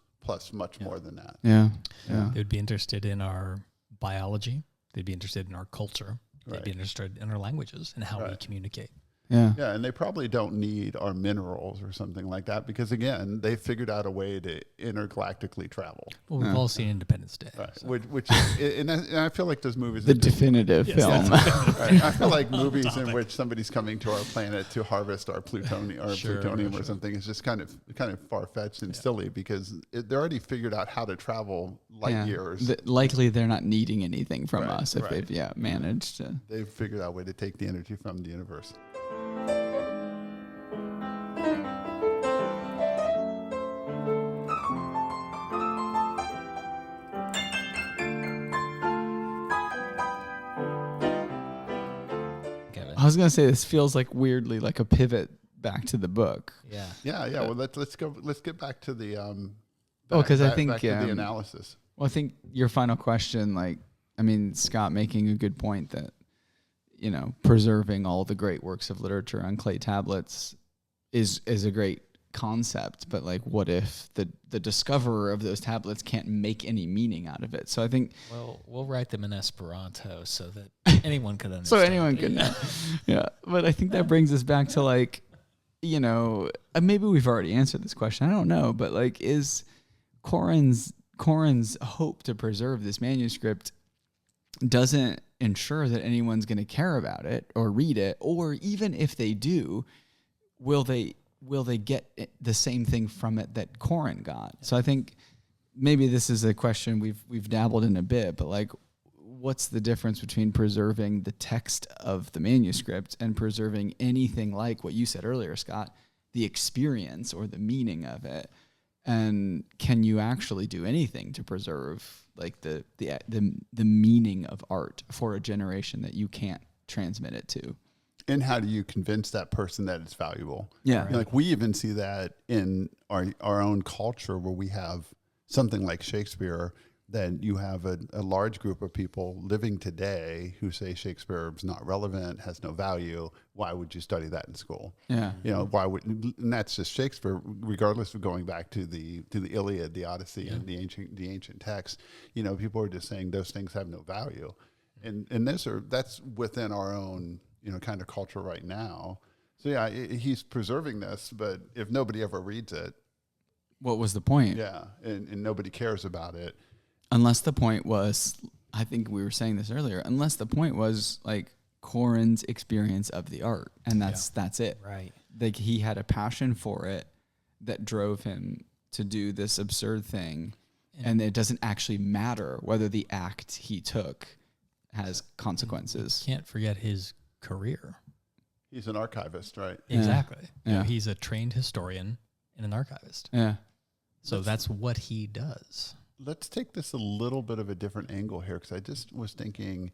much more than that. Yeah. They would be interested in our biology. They'd be interested in our culture. They'd be interested in our languages and how we communicate. Yeah. Yeah, and they probably don't need our minerals or something like that because, again, they figured out a way to intergalactically travel. Well, we've all seen Independence Day. Right. So. Which and I feel like those movies The are just, definitive film. right. I feel like movies in which somebody's coming to our planet to harvest our plutonium or something is just kind of far-fetched and silly because they already figured out how to travel light years. Likely they're not needing anything from us if right. they've managed to. They've figured out a way to take the energy from the universe. I was gonna say this feels like weirdly like a pivot back to the book. Yeah. Well, let's go. Let's get back to the because I think back to the analysis. Well, I think your final question, Scott making a good point that preserving all the great works of literature on clay tablets is a great concept, but like what if the discoverer of those tablets can't make any meaning out of it? So I think we'll write them in Esperanto so that anyone could understand. So anyone could know. Yeah. But I think that brings us back to maybe we've already answered this question. I don't know, but is Corin's hope to preserve this manuscript doesn't ensure that anyone's going to care about it or read it, or even if they do, will they get the same thing from it that Corin got? So I think maybe this is a question we've dabbled in a bit, but what's the difference between preserving the text of the manuscript and preserving anything like what you said earlier, Scott, the experience or the meaning of it? And can you actually do anything to preserve the meaning of art for a generation that you can't transmit it to? And how do you convince that person that it's valuable? Yeah. We even see that in our own culture where we have something like Shakespeare, that you have a large group of people living today who say Shakespeare is not relevant, has no value. Why would you study that in school? Yeah. Why would, and that's just Shakespeare, regardless of going back to the Iliad, the Odyssey, and the ancient texts. People are just saying those things have no value. And that's within our own kind of culture right now. So yeah, he's preserving this, but if nobody ever reads it, what was the point? Yeah, and nobody cares about it. Unless the point was, I think we were saying this earlier, unless the point was Corin's experience of the art, and that's it. Right. He had a passion for it that drove him to do this absurd thing, and it doesn't actually matter whether the act he took has consequences. You can't forget his career. He's an archivist, right? Exactly. Yeah. He's a trained historian and an archivist. Yeah. So that's what he does. Let's take this a little bit of a different angle here, because I just was thinking,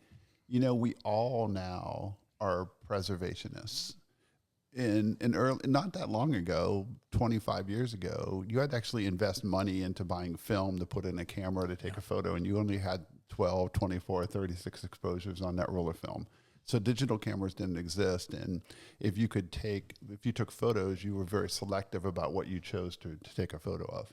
we all now are preservationists. In early, not that long ago, 25 years ago, you had to actually invest money into buying film to put in a camera to take a photo, and you only had 12, 24, 36 exposures on that roller film. So digital cameras didn't exist, and if you took photos, you were very selective about what you chose to take a photo of.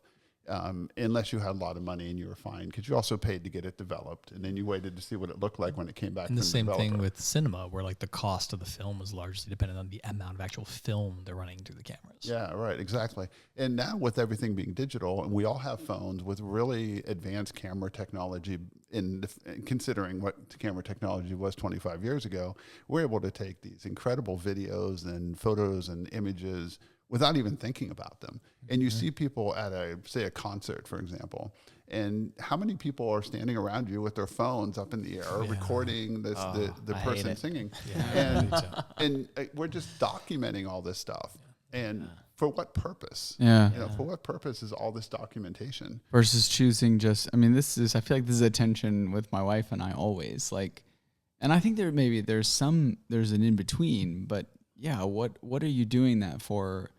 Unless you had a lot of money and you were fine, because you also paid to get it developed, and then you waited to see what it looked like when it came back. And the same developer. thing with cinema, where the cost of the film was largely dependent on the amount of actual film they're running through the cameras. Yeah, right, exactly. And now with everything being digital, and we all have phones with really advanced camera technology, considering what camera technology was 25 years ago, we're able to take these incredible videos and photos and images without even thinking about them. And you see people at a concert, for example, and how many people are standing around you with their phones up in the air, recording the person singing. Yeah. And we're just documenting all this stuff. And for what purpose? For what purpose is all this documentation? Versus choosing I feel like this is a tension with my wife and I always, and I think there's an in-between, but what are you doing that for,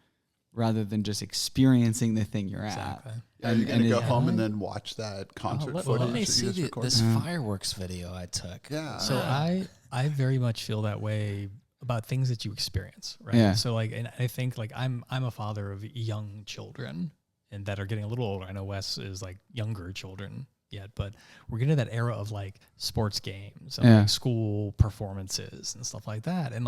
rather than just experiencing the thing you're at? Yeah, you're going to go home and then watch that concert footage. Let me see this fireworks video I took. Yeah. So I very much feel that way about things that you experience, right? Yeah. So and I think I'm a father of young children and that are getting a little older. I know Wes is younger children yet, but we're getting to that era of sports games and school performances and stuff like that. And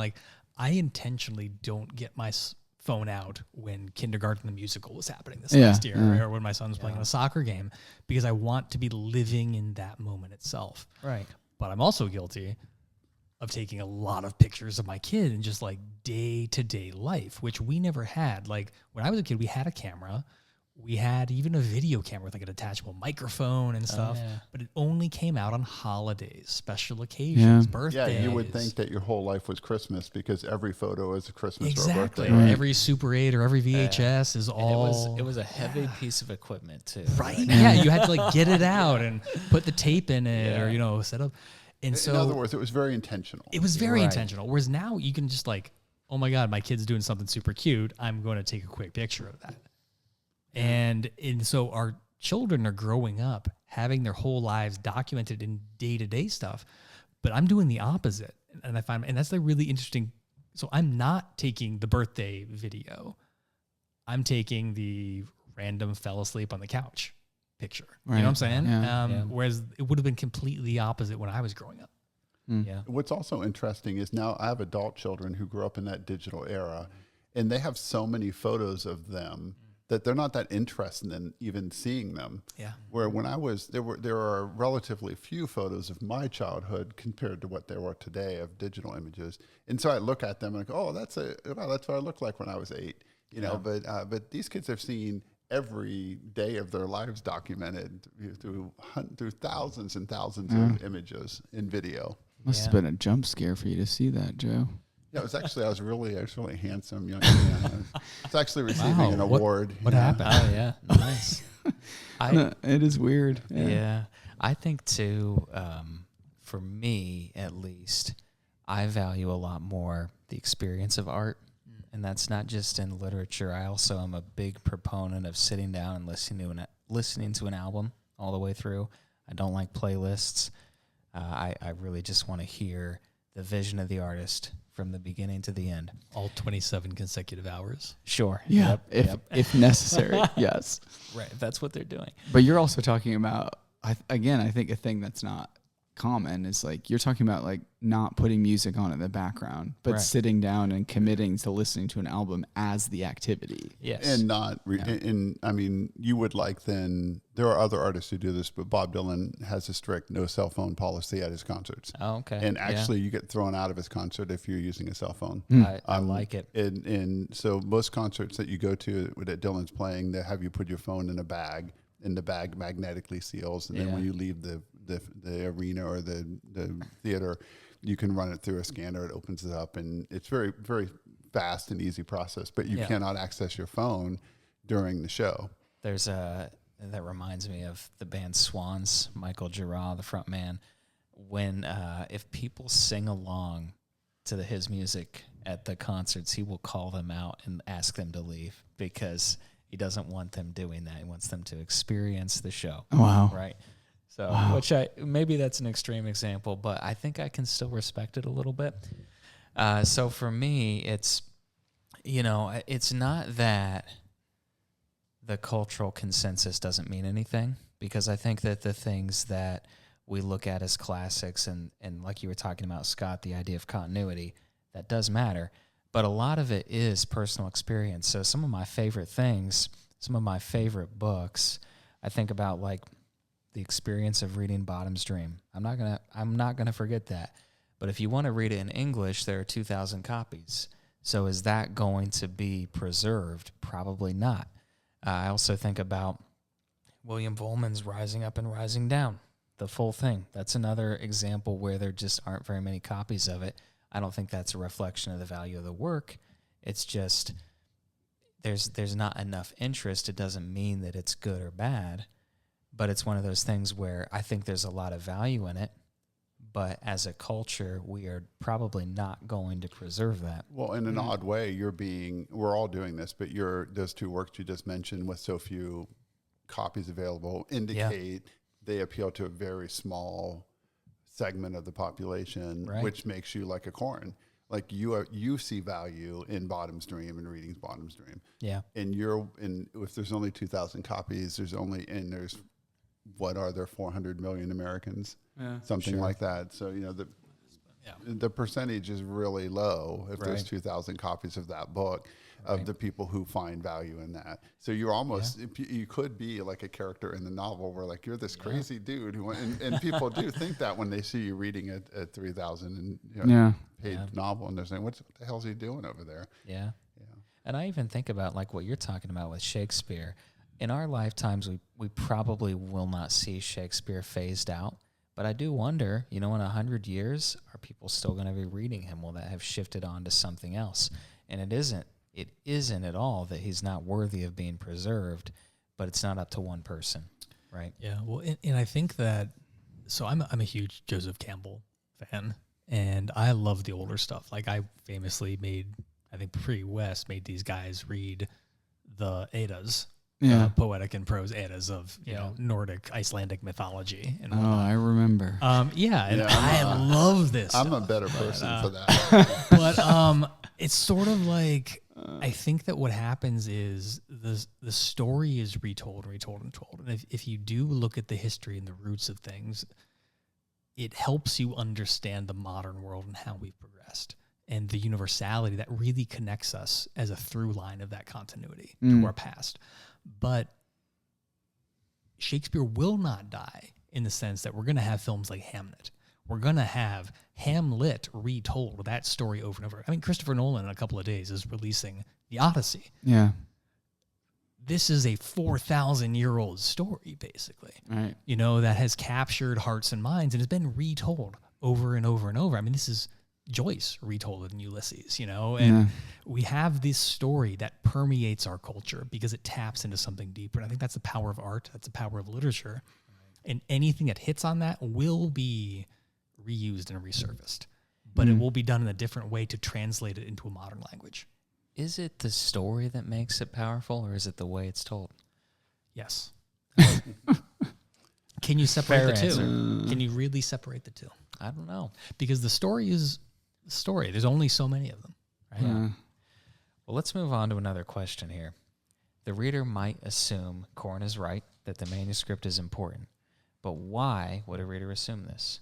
I intentionally don't get my phone out when Kindergarten the Musical was happening this Yeah, last year, yeah. or when my son's playing a soccer game, because I want to be living in that moment itself. Right. But I'm also guilty of taking a lot of pictures of my kid in just like day-to-day life, which we never had. Like when I was a kid, we had a camera. We had even a video camera with like an attachable microphone and stuff, but it only came out on holidays, special occasions, birthdays. Yeah, you would think that your whole life was Christmas because every photo is a Christmas or a Exactly. birthday. Right? Every Super 8 or every VHS is all... It was a heavy piece of equipment too. Right. Yeah, you had to like get it out and put the tape in it or, you know, set up. And so... In other words, it was very intentional. It was very intentional. Whereas now you can just like, oh my God, my kid's doing something super cute. I'm going to take a quick picture of that. And so our children are growing up having their whole lives documented in day-to-day stuff, but I'm doing the opposite. And I find, and that's the really interesting. So I'm not taking the birthday video. I'm taking the random fell asleep on the couch picture. You know what I'm saying? Yeah. Whereas it would have been completely the opposite when I was growing up. Yeah. What's also interesting is now I have adult children who grew up in that digital era, and they have so many photos of them that they're not that interested in even seeing them. Yeah. Where when I was, there are relatively few photos of my childhood compared to what there were today of digital images. And so I look at them and I go, oh, that's what I looked like when I was 8. You know, but these kids have seen every day of their lives documented through thousands and thousands of images in video. Must have been a jump scare for you to see that, Joe. Yeah, I was really handsome young man. It's actually receiving an award. What happened? Oh yeah, nice. It is weird. Yeah, I think too. For me, at least, I value a lot more the experience of art, and that's not just in literature. I also am a big proponent of sitting down and listening to an album all the way through. I don't like playlists. I really just want to hear the vision of the artist from the beginning to the end. All 27 consecutive hours. Sure. Yeah. Yep. If necessary, yes. Right. That's what they're doing. But you're also talking about, I think a thing that's not common is like you're talking about like not putting music on in the background, but sitting down and committing to listening to an album as the activity. Yes. And not, I mean, you would like then, there are other artists who do this, but Bob Dylan has a strict no cell phone policy at his concerts. Oh, okay. And actually you get thrown out of his concert if you're using a cell phone. I like it. And so most concerts that you go to that Dylan's playing, they have you put your phone in a bag, and the bag magnetically seals. And then when you leave the arena or the theater, you can run it through a scanner. It opens it up, and it's very, very fast and easy process. But you cannot access your phone during the show. That reminds me of the band Swans, Michael Girard, the front man. When if people sing along to his music at the concerts, he will call them out and ask them to leave because he doesn't want them doing that. He wants them to experience the show. Wow. Right. So, maybe that's an extreme example, but I think I can still respect it a little bit. So for me, it's not that the cultural consensus doesn't mean anything, because I think that the things that we look at as classics and like you were talking about, Scott, the idea of continuity, that does matter. But a lot of it is personal experience. So some of my favorite things, some of my favorite books, I think about like the experience of reading Bottom's Dream. I'm not gonna forget that. But if you want to read it in English, there are 2,000 copies. So is that going to be preserved? Probably not. I also think about William Vollmann's Rising Up and Rising Down, the full thing. That's another example where there just aren't very many copies of it. I don't think that's a reflection of the value of the work. It's just there's not enough interest. It doesn't mean that it's good or bad, but it's one of those things where I think there's a lot of value in it, but as a culture, we are probably not going to preserve that. Well, in an odd way, we're all doing this, but those two works you just mentioned with so few copies available indicate they appeal to a very small segment of the population, which makes you like a corn. Like you see value in Bottom's Dream and reading Bottom's Dream. Yeah. And if there's only 2,000 copies, there's what are there, 400 million Americans? Yeah, something like that. So, the percentage is really low if there's 2,000 copies of that book of the people who find value in that. So you're almost, you could be like a character in the novel where like, you're this crazy dude who, and people do think that when they see you reading a 3,000 and paid novel, and they're saying, what the hell's he doing over there? Yeah. And I even think about like what you're talking about with Shakespeare. In our lifetimes, we probably will not see Shakespeare phased out. But I do wonder, in 100 years, are people still going to be reading him? Will that have shifted on to something else? And it isn't at all that he's not worthy of being preserved, but it's not up to one person, right? Yeah, well, and I think that, so I'm a huge Joseph Campbell fan, and I love the older stuff. Like I famously I think pre-West made these guys read the Eddas, poetic and prose Eddas of Nordic, Icelandic mythology. And I remember. I love this. I'm a better person for that. But it's sort of like, I think that what happens is the story is retold. And if you do look at the history and the roots of things, it helps you understand the modern world and how we've progressed and the universality that really connects us as a through line of that continuity to our past. But Shakespeare will not die in the sense that we're going to have films like Hamlet. We're going to have Hamlet retold, that story over and over. I mean, Christopher Nolan in a couple of days is releasing The Odyssey. Yeah. This is a 4,000-year-old story, basically, right? That has captured hearts and minds and has been retold over and over and over. I mean, this is Joyce retold in Ulysses, and we have this story that permeates our culture because it taps into something deeper. And I think that's the power of art. That's the power of literature. And anything that hits on that will be reused and resurfaced, but it will be done in a different way to translate it into a modern language. Is it the story that makes it powerful, or is it the way it's told? Yes. Can you separate the two? Can you really separate the two? I don't know. Because the story is the story. There's only so many of them. Right? Yeah. Well, let's move on to another question here. The reader might assume Corin is right, that the manuscript is important. But why would a reader assume this?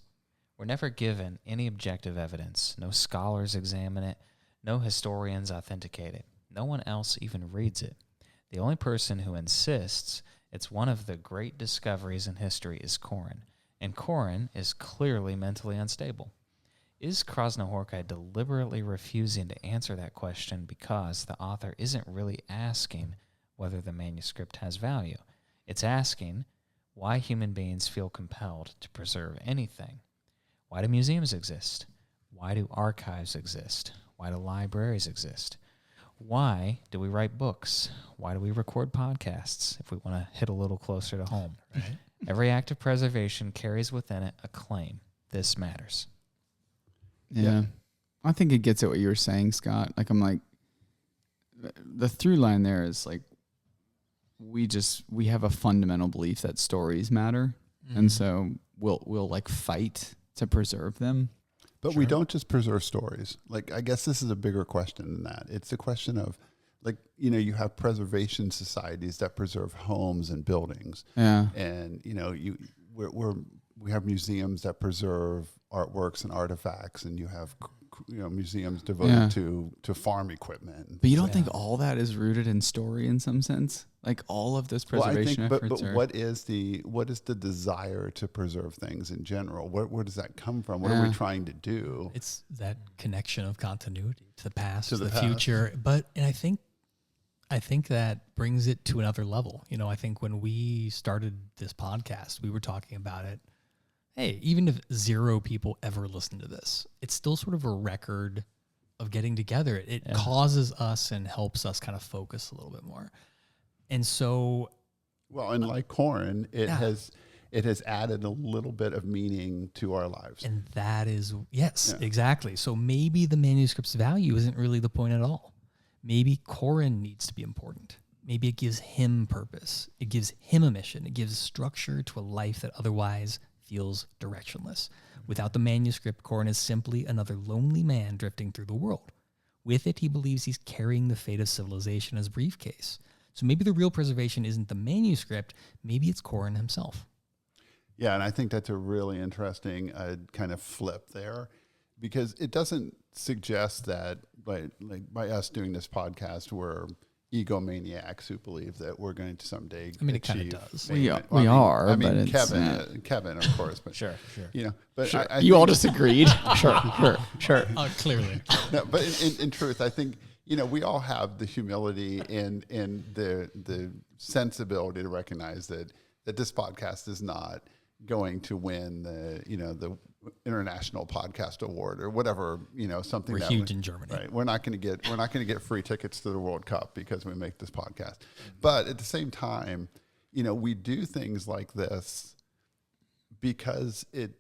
We're never given any objective evidence. No scholars examine it. No historians authenticate it. No one else even reads it. The only person who insists it's one of the great discoveries in history is Corin. And Corin is clearly mentally unstable. Is Krasznahorkai deliberately refusing to answer that question because the author isn't really asking whether the manuscript has value? It's asking why human beings feel compelled to preserve anything. Why do museums exist? Why do archives exist? Why do libraries exist? Why do we write books? Why do we record podcasts if we want to hit a little closer to home? Right. Every act of preservation carries within it a claim. This matters. Yeah. I think it gets at what you were saying, Scott. Like, I'm like, the through line there is like, we have a fundamental belief that stories matter. Mm-hmm. And so we'll like fight to preserve them. But we don't just preserve stories. Like, I guess this is a bigger question than that. It's a question of, like, you have preservation societies that preserve homes and buildings. Yeah. And, we have museums that preserve artworks and artifacts, and you have, museums devoted to farm equipment. But you don't think all that is rooted in story in some sense? Like all of this preservation efforts but what is the desire to preserve things in general? Where does that come from? What are we trying to do? It's that connection of continuity to the past, to the future. And I think that brings it to another level. I think when we started this podcast, we were talking about it. Hey, even if 0 people ever listen to this, it's still sort of a record of getting together. It causes us and helps us kind of focus a little bit more. And so, well, and like Corin, it has added a little bit of meaning to our lives. And that is, exactly. So maybe the manuscript's value isn't really the point at all. Maybe Corin needs to be important. Maybe it gives him purpose. It gives him a mission. It gives structure to a life that otherwise feels directionless. Without the manuscript, Corin is simply another lonely man drifting through the world. With it, he believes he's carrying the fate of civilization in his briefcase. So maybe the real preservation isn't the manuscript, maybe it's Corin himself. Yeah, and I think that's a really interesting kind of flip there. because it doesn't suggest that by us doing this podcast, we're egomaniacs who believe that we're going to someday it kind achieve of does. We are. I mean, but it's, Kevin, of course, but Sure. but sure. I You all think- just agreed. Sure. Clearly. No, but in truth, I think we all have the humility and the sensibility to recognize that this podcast is not going to win the International Podcast Award or whatever, something. We're that huge in Germany. Right. We're not going to get free tickets to the World Cup because we make this podcast. But at the same time, we do things like this because it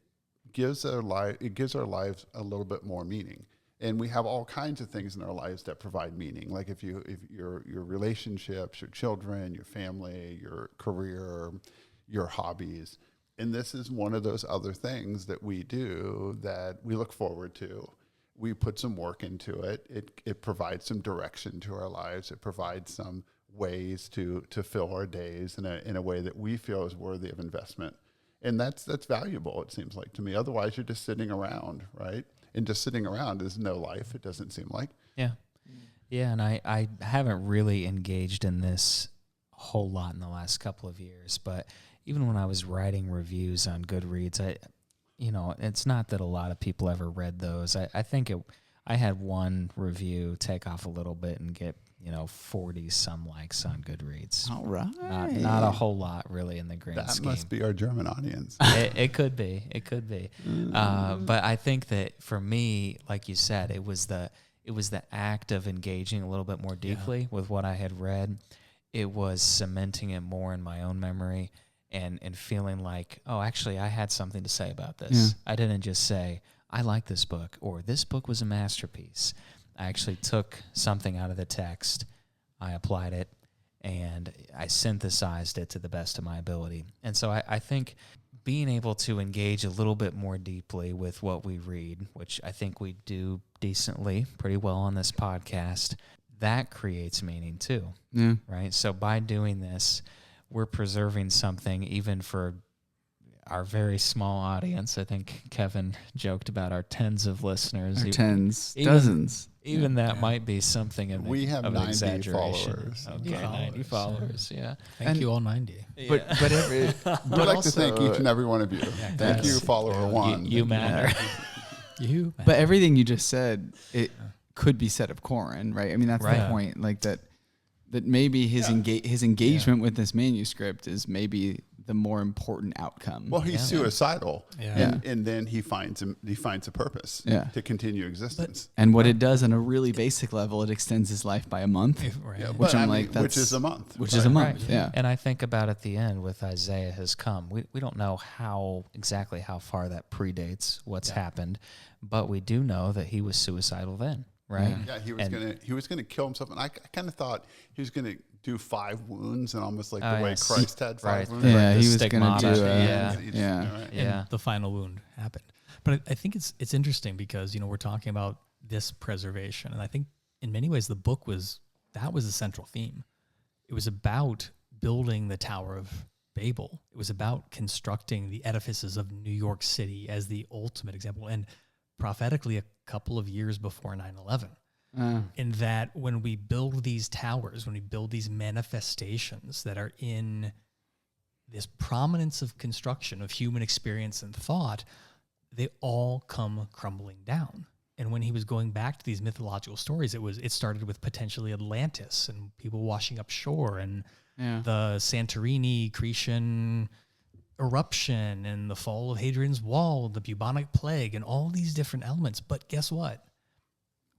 gives our lives a little bit more meaning. And we have all kinds of things in our lives that provide meaning. Like if your relationships, your children, your family, your career, your hobbies. And this is one of those other things that we do that we look forward to. We put some work into it. It provides some direction to our lives. It provides some ways to fill our days in a way that we feel is worthy of investment. And that's valuable, it seems like to me. Otherwise, you're just sitting around, right? And just sitting around is no life, it doesn't seem like. Yeah. Yeah, and I haven't really engaged in this a whole lot in the last couple of years, but even when I was writing reviews on Goodreads, it's not that a lot of people ever read those. I think I had one review take off a little bit and get 40 some likes on Goodreads. All right. Not a whole lot really in the grand That scheme. must be our German audience. It could be. But I think that for me, like you said, it was the act of engaging a little bit more deeply with what I had read. It was cementing it more in my own memory and feeling like, oh, actually, I had something to say about this. Yeah. I didn't just say, I like this book or this book was a masterpiece. I actually took something out of the text, I applied it, and I synthesized it to the best of my ability. And so I think being able to engage a little bit more deeply with what we read, which I think we do decently, pretty well on this podcast, that creates meaning too, right? So by doing this, we're preserving something even for our very small audience. I think Kevin joked about our tens of listeners. Dozens. Even that might be something of We have of 90 exaggeration. followers. Okay, 90 followers, yeah. Thank you all 90. But We'd like to thank each and every one of you. Thank you, follower one. You matter. But everything you just said, it could be said of Corin, right? I mean, that's the point. Like that maybe his engagement with this manuscript is maybe the more important outcome. Well, he's suicidal, Yeah. and then he finds a purpose to continue existence. And what it does on a really basic level, it extends his life by a month, which I'm like, which is a month. Which is a month, yeah. And I think about at the end with Isaiah has come. We don't know exactly how far that predates what's happened, but we do know that he was suicidal then, right? Yeah, he was gonna kill himself, and I kind of thought he was gonna do 5 wounds, and almost like the way Christ had 5 wounds. Yeah, The he was going to do And the final wound happened. But I think it's interesting because, we're talking about this preservation. And I think in many ways the book that was a central theme. It was about building the Tower of Babel. It was about constructing the edifices of New York City as the ultimate example. And prophetically, a couple of years before 9/11. In that when we build these towers, when we build these manifestations that are in this prominence of construction, of human experience and thought, they all come crumbling down. And when he was going back to these mythological stories, it started with potentially Atlantis and people washing up shore and the Santorini Cretan eruption and the fall of Hadrian's Wall, the bubonic plague, and all these different elements. But guess what?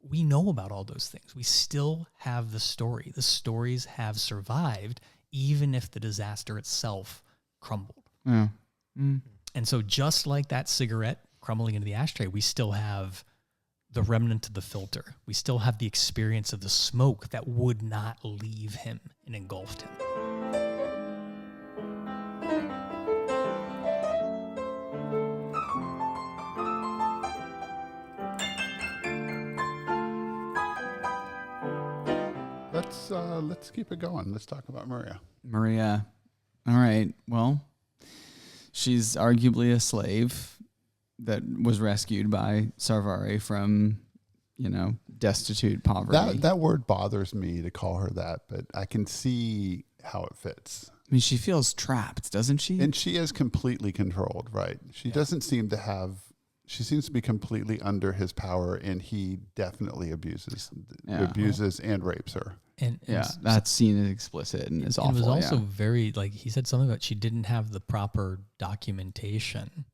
We know about all those things. We still have the story. The stories have survived, even if the disaster itself crumbled. Yeah. And so just like that cigarette crumbling into the ashtray, we still have the remnant of the filter. We still have the experience of the smoke that would not leave him and engulfed him. Let's keep it going. Let's talk about Maria. Maria. All right. Well, she's arguably a slave. that was rescued by Sarvari from, destitute poverty. That word bothers me to call her that, but I can see how it fits. I mean, she feels trapped, doesn't she? And she is completely controlled, right? She doesn't seem to have. She seems to be completely under his power, and he definitely abuses and rapes her. And that scene is explicit and is awful. It was also very, he said something about she didn't have the proper documentation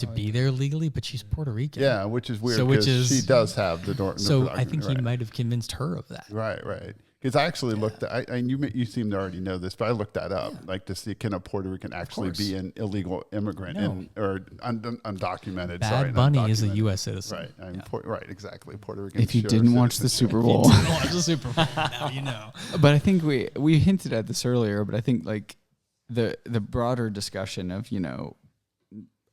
to be there legally, but she's Puerto Rican. Yeah, which is weird because she does have the door. So I think he might have convinced her of that. Right. Because I actually looked at, and you seem to already know this, but I looked that up, to see can a Puerto Rican actually be an illegal immigrant or undocumented. Bad Bunny is a U.S. citizen. Right. Right. Exactly. Puerto Rican. If you didn't watch the Super Bowl, now you know. But I think we hinted at this earlier. But I think the broader discussion of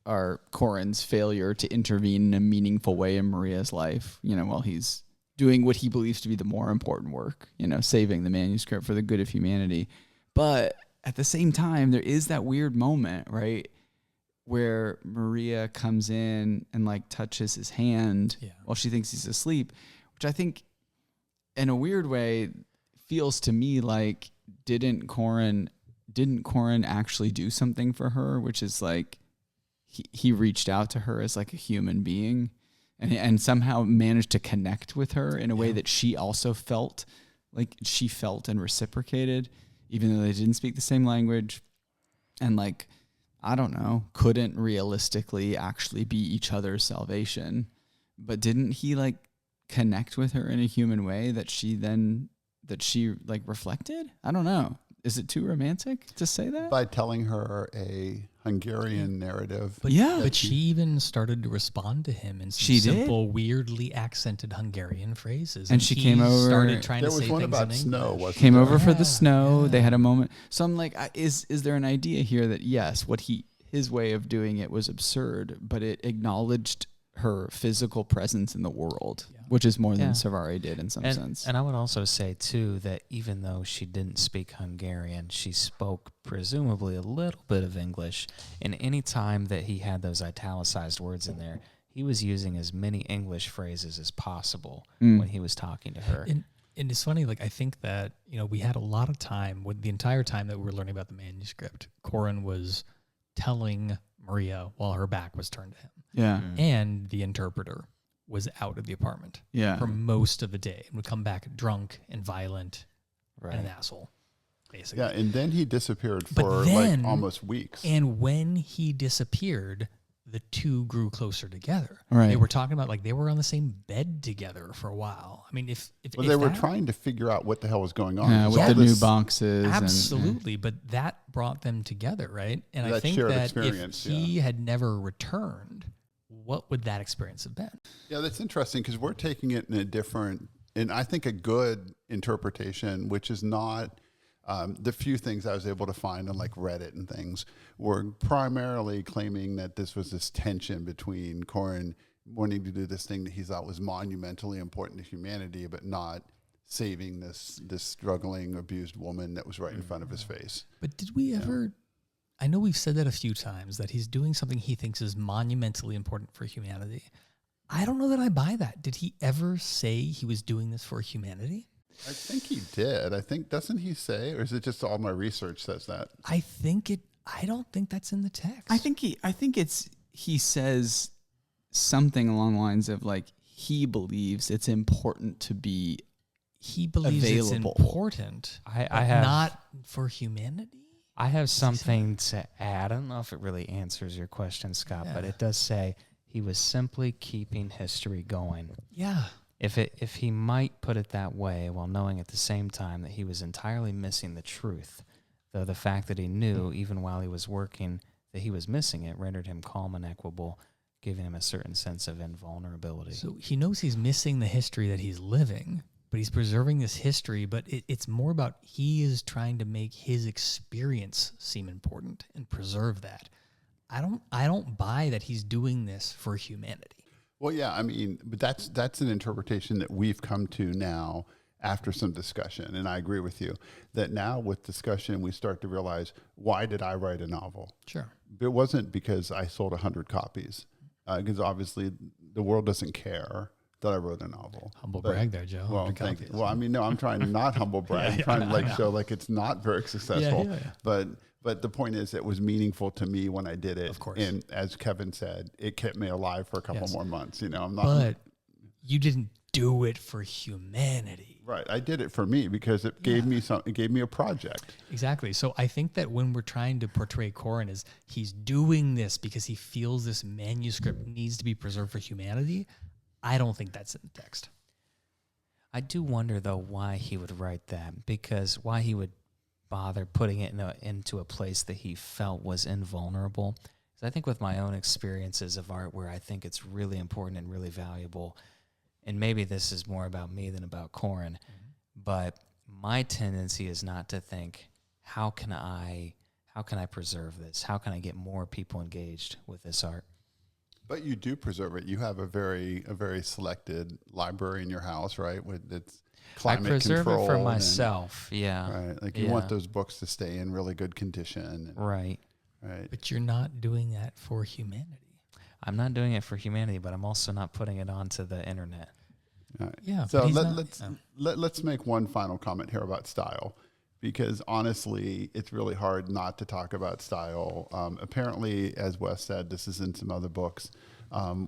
our Corin's failure to intervene in a meaningful way in Maria's life, while he's doing what he believes to be the more important work, saving the manuscript for the good of humanity. But at the same time, there is that weird moment, right, where Maria comes in and touches his hand while she thinks he's asleep, which I think in a weird way feels to me like didn't Corin actually do something for her, which is he reached out to her as a human being and somehow managed to connect with her in a way that she also felt she felt and reciprocated, even though they didn't speak the same language. And I don't know, couldn't realistically actually be each other's salvation. But didn't he connect with her in a human way that she reflected? I don't know. Is it too romantic to say that? By telling her a Hungarian narrative. But she even started to respond to him in some simple, weirdly accented Hungarian phrases. And she came over. Started trying there to was say one things about in snow. English. Came over for the snow. They had a moment. So I'm is there an idea here that yes, his way of doing it was absurd, but it acknowledged her physical presence in the world, which is more than Sarvari did in some sense. And I would also say, too, that even though she didn't speak Hungarian, she spoke presumably a little bit of English. And any time that he had those italicized words in there, he was using as many English phrases as possible when he was talking to her. And it's funny, I think that, we had a lot of time, with the entire time that we were learning about the manuscript, Corin was telling Maria while her back was turned to him. Yeah. And the interpreter was out of the apartment for most of the day and would come back drunk and violent and an asshole, basically. Yeah, and then he disappeared for almost weeks. And when he disappeared, the two grew closer together. Right. They were talking about they were on the same bed together for a while. I mean, if they were trying to figure out what the hell was going on. With the new boxes. Absolutely, but that brought them together, right? And I think that if he had never returned, what would that experience have been? Yeah, that's interesting because we're taking it in a different, and I think a good interpretation, which is not the few things I was able to find on Reddit and things, were primarily claiming that this was this tension between Corin wanting to do this thing that he thought was monumentally important to humanity, but not saving this struggling, abused woman that was right in front of his face. But did we ever... I know we've said that a few times, that he's doing something he thinks is monumentally important for humanity. I don't know that I buy that. Did he ever say he was doing this for humanity? I think he did. Doesn't he say, or is it just all my research says that? I don't think that's in the text. I think he says something along the lines of he believes it's important to be available. It's important. I have not for humanity. I have something to add. I don't know if it really answers your question, Scott, but it does say he was simply keeping history going. Yeah. If he might put it that way, while knowing at the same time that he was entirely missing the truth, though the fact that he knew, even while he was working, that he was missing it rendered him calm and equable, giving him a certain sense of invulnerability. So he knows he's missing the history that he's living, but he's preserving this history, but it's more about he is trying to make his experience seem important and preserve that. I don't buy that he's doing this for humanity. Well, yeah, I mean, but that's an interpretation that we've come to now after some discussion, and I agree with you that now with discussion we start to realize, why did I write a novel? Sure. It wasn't because I sold 100 copies. because obviously the world doesn't care that I wrote a novel. Humble brag there, Joe. Well, thank you. Well, I mean, no, I'm trying to not humble brag. I'm trying to show like it's not very successful. But the point is, it was meaningful to me when I did it. Of course. And as Kevin said, it kept me alive for a couple more months. I'm not. But you didn't do it for humanity. Right. I did it for me because it gave me it gave me a project. Exactly. So I think that when we're trying to portray Corin as he's doing this because he feels this manuscript needs to be preserved for humanity, I don't think that's in the text. I do wonder, though, why he would write that, because why he would bother putting it into a place that he felt was invulnerable. Because I think with my own experiences of art where I think it's really important and really valuable, and maybe this is more about me than about Corin, but my tendency is not to think, how can I preserve this? How can I get more people engaged with this art? But you do preserve it. You have a very selected library in your house, right? With its climate I preserve control it for myself. Right. Like you want those books to stay in really good condition. Right. But you're not doing that for humanity. I'm not doing it for humanity, but I'm also not putting it onto the internet. Right. Yeah. So let's make one final comment here about style, because honestly, it's really hard not to talk about style. Apparently, as Wes said, this is in some other books.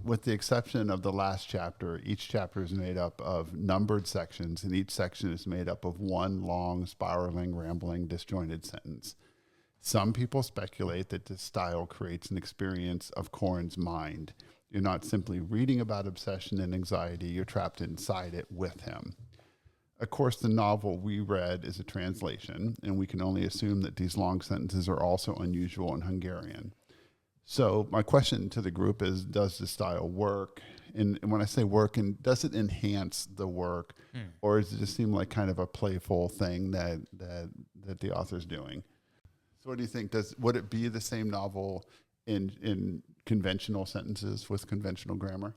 With the exception of the last chapter, each chapter is made up of numbered sections, and each section is made up of one long, spiraling, rambling, disjointed sentence. Some people speculate that this style creates an experience of Corin's mind. You're not simply reading about obsession and anxiety, you're trapped inside it with him. Of course, the novel we read is a translation, and we can only assume that these long sentences are also unusual in Hungarian. So my question to the group is, does the style work? And when I say work, and does it enhance the work, or does it just seem like kind of a playful thing that the author's doing? So what do you think? Would it be the same novel in conventional sentences with conventional grammar?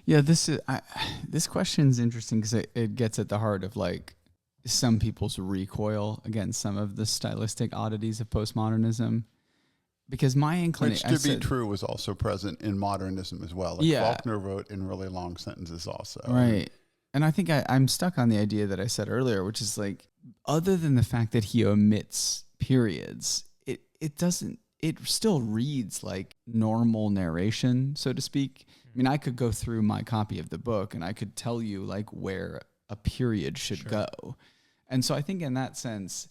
Yeah, this question is interesting because it gets at the heart of like some people's recoil against some of the stylistic oddities of postmodernism. Because my inclination, which to be true, was also present in modernism as well. Like Faulkner wrote in really long sentences also. Right. And I think I'm stuck on the idea that I said earlier, which is like, other than the fact that he omits periods, it still reads like normal narration, so to speak. I mean, I could go through my copy of the book and I could tell you like where a period should go. And so I think in that sense,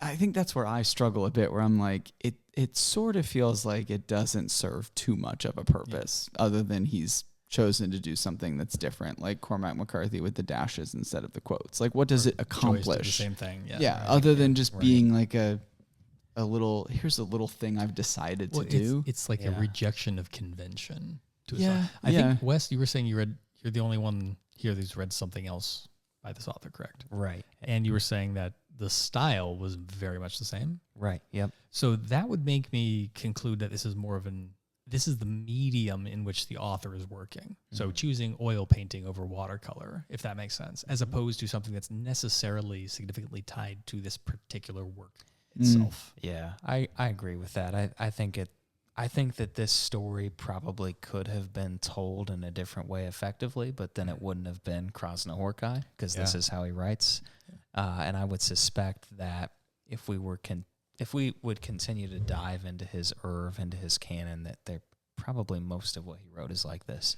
I think that's where I struggle a bit, where I'm like, it sort of feels like it doesn't serve too much of a purpose other than he's chosen to do something that's different, like Cormac McCarthy with the dashes instead of the quotes. Like, what does it accomplish? The same thing. Other than just being like a little, here's a little thing I've decided to do. It's like a rejection of convention. I think, Wes, you were saying you're the only one here who's read something else by this author, correct? Right. And you were saying that the style was very much the same. Right. Yep. So that would make me conclude that this is this is the medium in which the author is working. Mm-hmm. So choosing oil painting over watercolor, if that makes sense, as opposed to something that's necessarily significantly tied to this particular work itself. Yeah, I agree with that. I think that this story probably could have been told in a different way effectively, but then it wouldn't have been Krasznahorkai, because this is how he writes. And I would suspect that if we would continue to dive into his oeuvre, into his canon, that probably most of what he wrote is like this.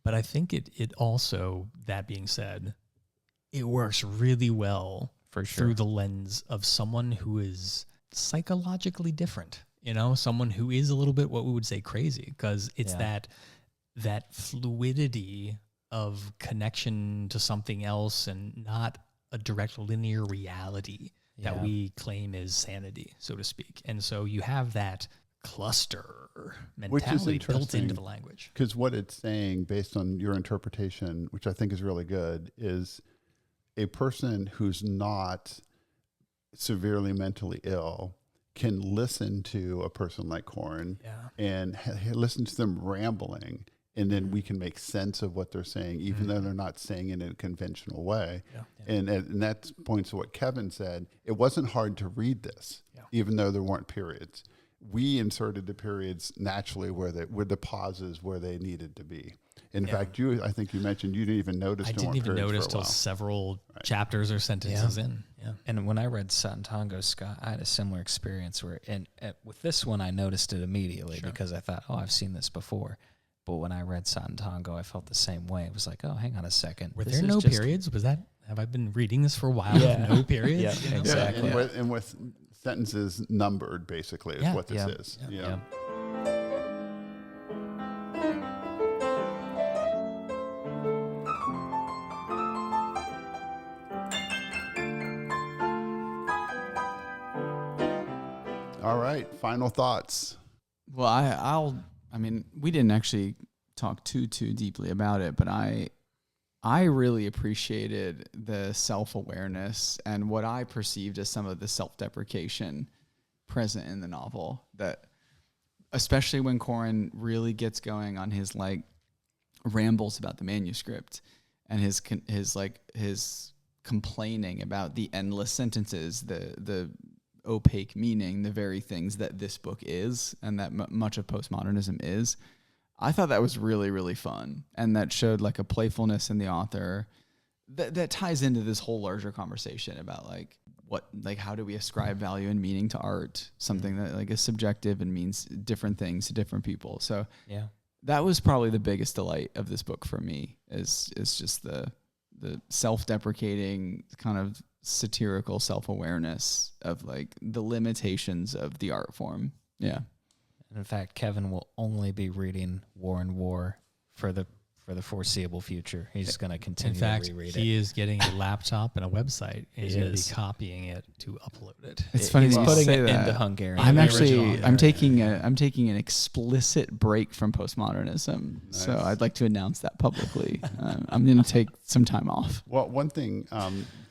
But I think it also, that being said, it works really well for sure through the lens of someone who is psychologically different. Someone who is a little bit what we would say crazy, because it's that fluidity of connection to something else and not a direct linear reality that we claim is sanity, so to speak. And so you have that cluster mentality built into the language. Because what it's saying, based on your interpretation, which I think is really good, is a person who's not severely mentally ill can listen to a person like Corin and listen to them rambling, and then we can make sense of what they're saying, even though they're not saying it in a conventional way. And that points to what Kevin said. It wasn't hard to read this, even though there weren't periods. we inserted the periods naturally with the pauses where they needed to be. In fact, I think you mentioned you didn't even notice. I didn't even notice till several chapters or sentences in. Yeah. And when I read Satantango, Scott, I had a similar experience where, with this one, I noticed it immediately because I thought, oh, I've seen this before. But when I read Satantango, I felt the same way. It was like, oh, hang on a second. Were there no periods? Have I been reading this for a while? Yeah. No periods? Yeah, you know? Exactly. And with sentences numbered, basically, is what this is. Yeah. All right, final thoughts. Well, I mean, we didn't actually talk too deeply about it, but I really appreciated the self-awareness and what I perceived as some of the self-deprecation present in the novel, that especially when Corin really gets going on his like rambles about the manuscript and his complaining about the endless sentences, the opaque meaning, the very things that this book is and that much of postmodernism is. I thought that was really, really fun, and that showed like a playfulness in the author that ties into this whole larger conversation about how do we ascribe value and meaning to art, something that like is subjective and means different things to different people. So yeah, that was probably the biggest delight of this book for me, is just the self-deprecating kind of satirical self-awareness of like the limitations of the art form. Yeah. In fact, Kevin will only be reading War and War for the foreseeable future. He's going to continue to reread it. He is getting a laptop and a website, and he's going to be copying it to upload it. It's funny he's that you putting say it that. into Hungarian. I'm taking an explicit break from postmodernism, Nice. so I'd like to announce that publicly. I'm going to take some time off. Well, one thing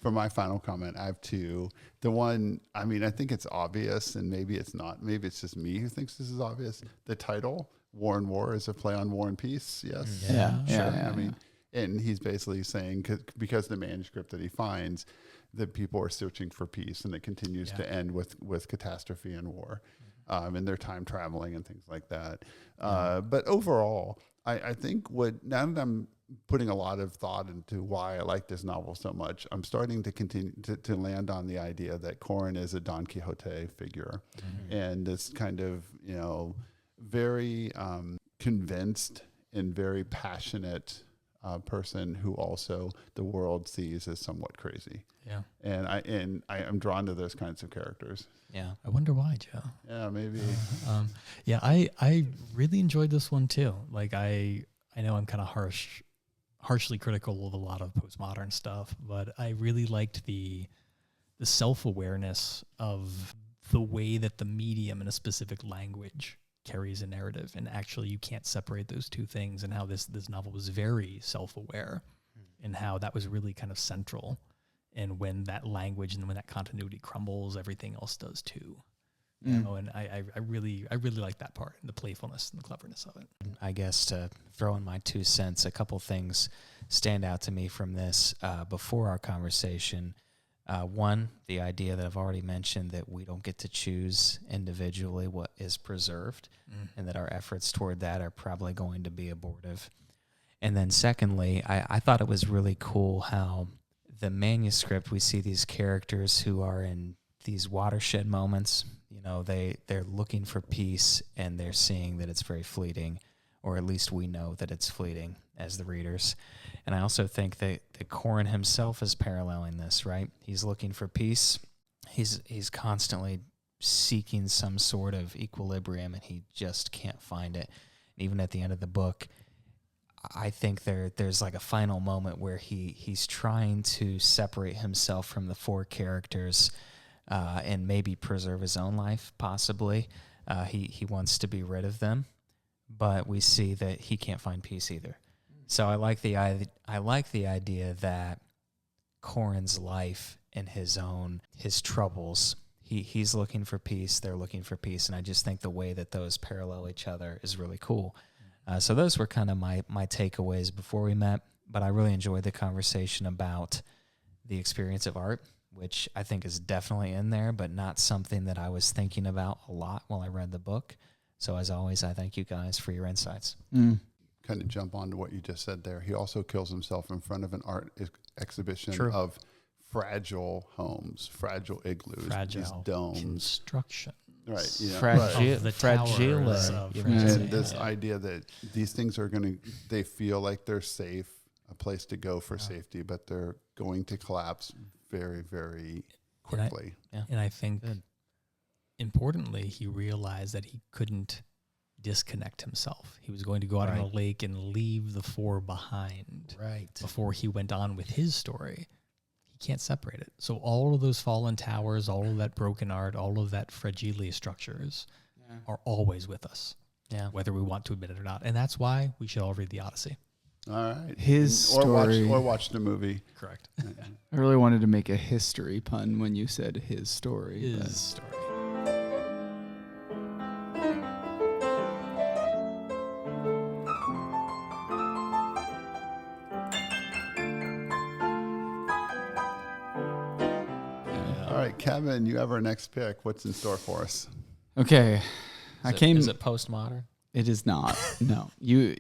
for my final comment, I have two. The one, I mean, I think it's obvious, and maybe it's not. Maybe it's just me who thinks this is obvious. The title, War and War, is a play on War and Peace. Yes. Yeah. I mean, and he's basically saying because the manuscript that he finds, that people are searching for peace, and it continues to end with catastrophe and war, and they're time traveling and things like that. But overall, I think now that I'm putting a lot of thought into why I like this novel so much, I'm starting to continue to land on the idea that Corin is a Don Quixote figure, and this kind of, very convinced and very passionate person who also the world sees as somewhat crazy. Yeah. And I am drawn to those kinds of characters. Yeah. I wonder why, Joe. Yeah, maybe. I really enjoyed this one too. Like I know I'm kind of harshly critical of a lot of postmodern stuff, but I really liked the self-awareness of the way that the medium in a specific language carries a narrative, and actually you can't separate those two things, and how this novel was very self-aware, and how that was really kind of central. And when that language and when that continuity crumbles, everything else does too. And I really like that part, the playfulness and the cleverness of it. I guess to throw in my 2 cents, a couple things stand out to me from this before our conversation. One, the idea that I've already mentioned, that we don't get to choose individually what is preserved, and that our efforts toward that are probably going to be abortive. And then secondly, I thought it was really cool how the manuscript, we see these characters who are in these watershed moments. They're looking for peace, and they're seeing that it's very fleeting, or at least we know that it's fleeting as the readers. And I also think that Corin himself is paralleling this, right? He's looking for peace. He's constantly seeking some sort of equilibrium, and he just can't find it. And even at the end of the book, I think there's like a final moment where he's trying to separate himself from the 4 characters, and maybe preserve his own life, possibly. He wants to be rid of them, but we see that he can't find peace either. So I like the idea that Corin's life and his troubles, he's looking for peace, they're looking for peace, and I just think the way that those parallel each other is really cool. So those were kind of my takeaways before we met, but I really enjoyed the conversation about the experience of art which I think is definitely in there, but not something that I was thinking about a lot while I read the book. So as always, I thank you guys for your insights. Kind of jump on to what you just said there. He also kills himself in front of an art exhibition of fragile homes, fragile igloos, these domes. Construction. Right. Yeah. Fragile. And this idea that these things are they feel like they're safe, a place to go for safety, but they're going to collapse very, very quickly. And I think importantly, he realized that he couldn't disconnect himself. He was going to go out on a lake and leave the four behind before he went on with his story. He can't separate it. So all of those fallen towers, all of that broken art, all of that fragile structures are always with us, whether we want to admit it or not. And that's why we should all read the Odyssey. All right. His story. Or watch the movie. Correct. I really wanted to make a history pun when you said his story. His story. All right, Kevin, you have our next pick. What's in store for us? Okay. Is it postmodern? It is not. No. You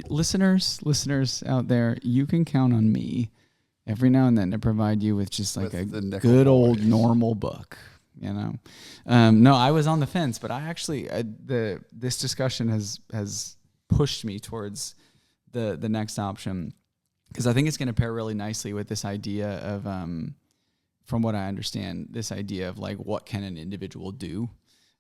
listeners out there, you can count on me every now and then to provide you with just like a good old normal book, you know. No, I was on the fence, but I actually this discussion has pushed me towards the next option, because I think it's going to pair really nicely with this idea of from what I understand, this idea of like what can an individual do.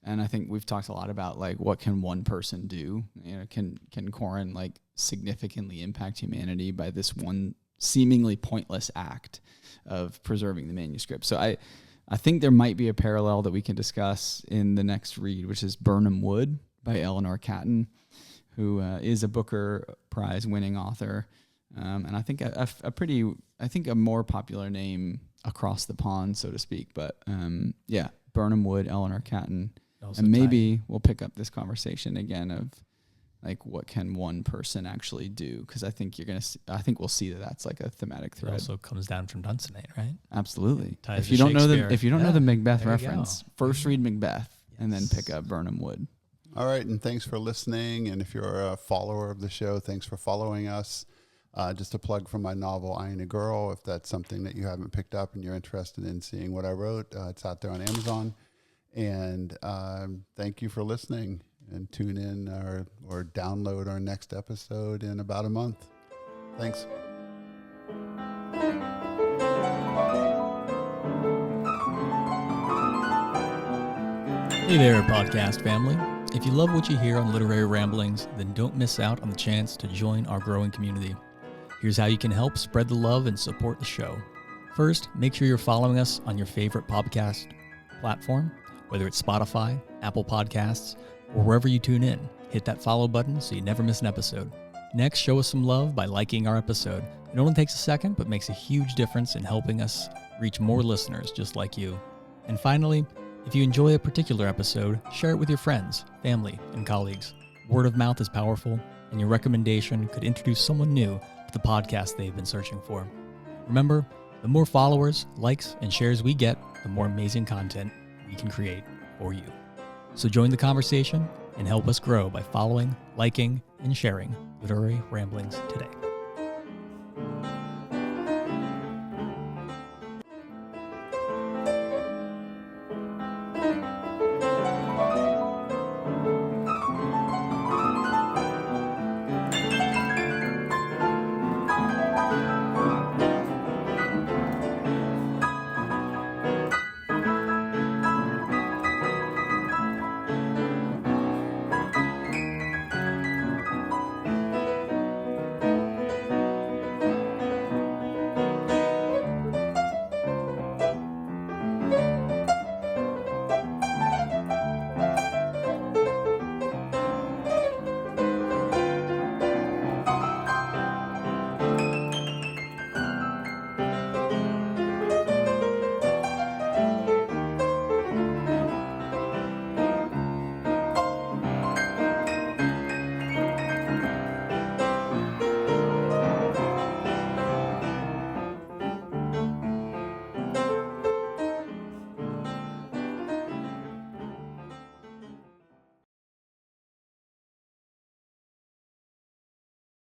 And I think we've talked a lot about like what can one person do? You know, can Corin like significantly impact humanity by this one seemingly pointless act of preserving the manuscript? So I think there might be a parallel that we can discuss in the next read, which is Burnham Wood by Eleanor Catton, who is a Booker Prize winning author, and I think a more popular name across the pond, so to speak. But Burnham Wood, Eleanor Catton. Also and maybe we'll pick up this conversation again of like what can one person actually do, because I think we'll see that that's like a thematic thread. It also comes down from Dunstan, right? Absolutely. If you don't know the Macbeth reference, first read Macbeth and then pick up Burnham Wood. All right, and thanks for listening. And if you're a follower of the show, thanks for following us. Just a plug for my novel, I Ain't a Girl. If that's something that you haven't picked up and you're interested in seeing what I wrote, it's out there on Amazon. And thank you for listening, and tune in or download our next episode in about a month. Thanks. Hey there, podcast family. If you love what you hear on Literary Ramblings, then don't miss out on the chance to join our growing community. Here's how you can help spread the love and support the show. First, make sure you're following us on your favorite podcast platform, whether it's Spotify, Apple Podcasts, or wherever you tune in. Hit that follow button so you never miss an episode. Next, show us some love by liking our episode. It only takes a second, but makes a huge difference in helping us reach more listeners just like you. And finally, if you enjoy a particular episode, share it with your friends, family, and colleagues. Word of mouth is powerful, and your recommendation could introduce someone new to the podcast they've been searching for. Remember, the more followers, likes, and shares we get, the more amazing content we can create for you. So join the conversation and help us grow by following, liking, and sharing Literary Ramblings today.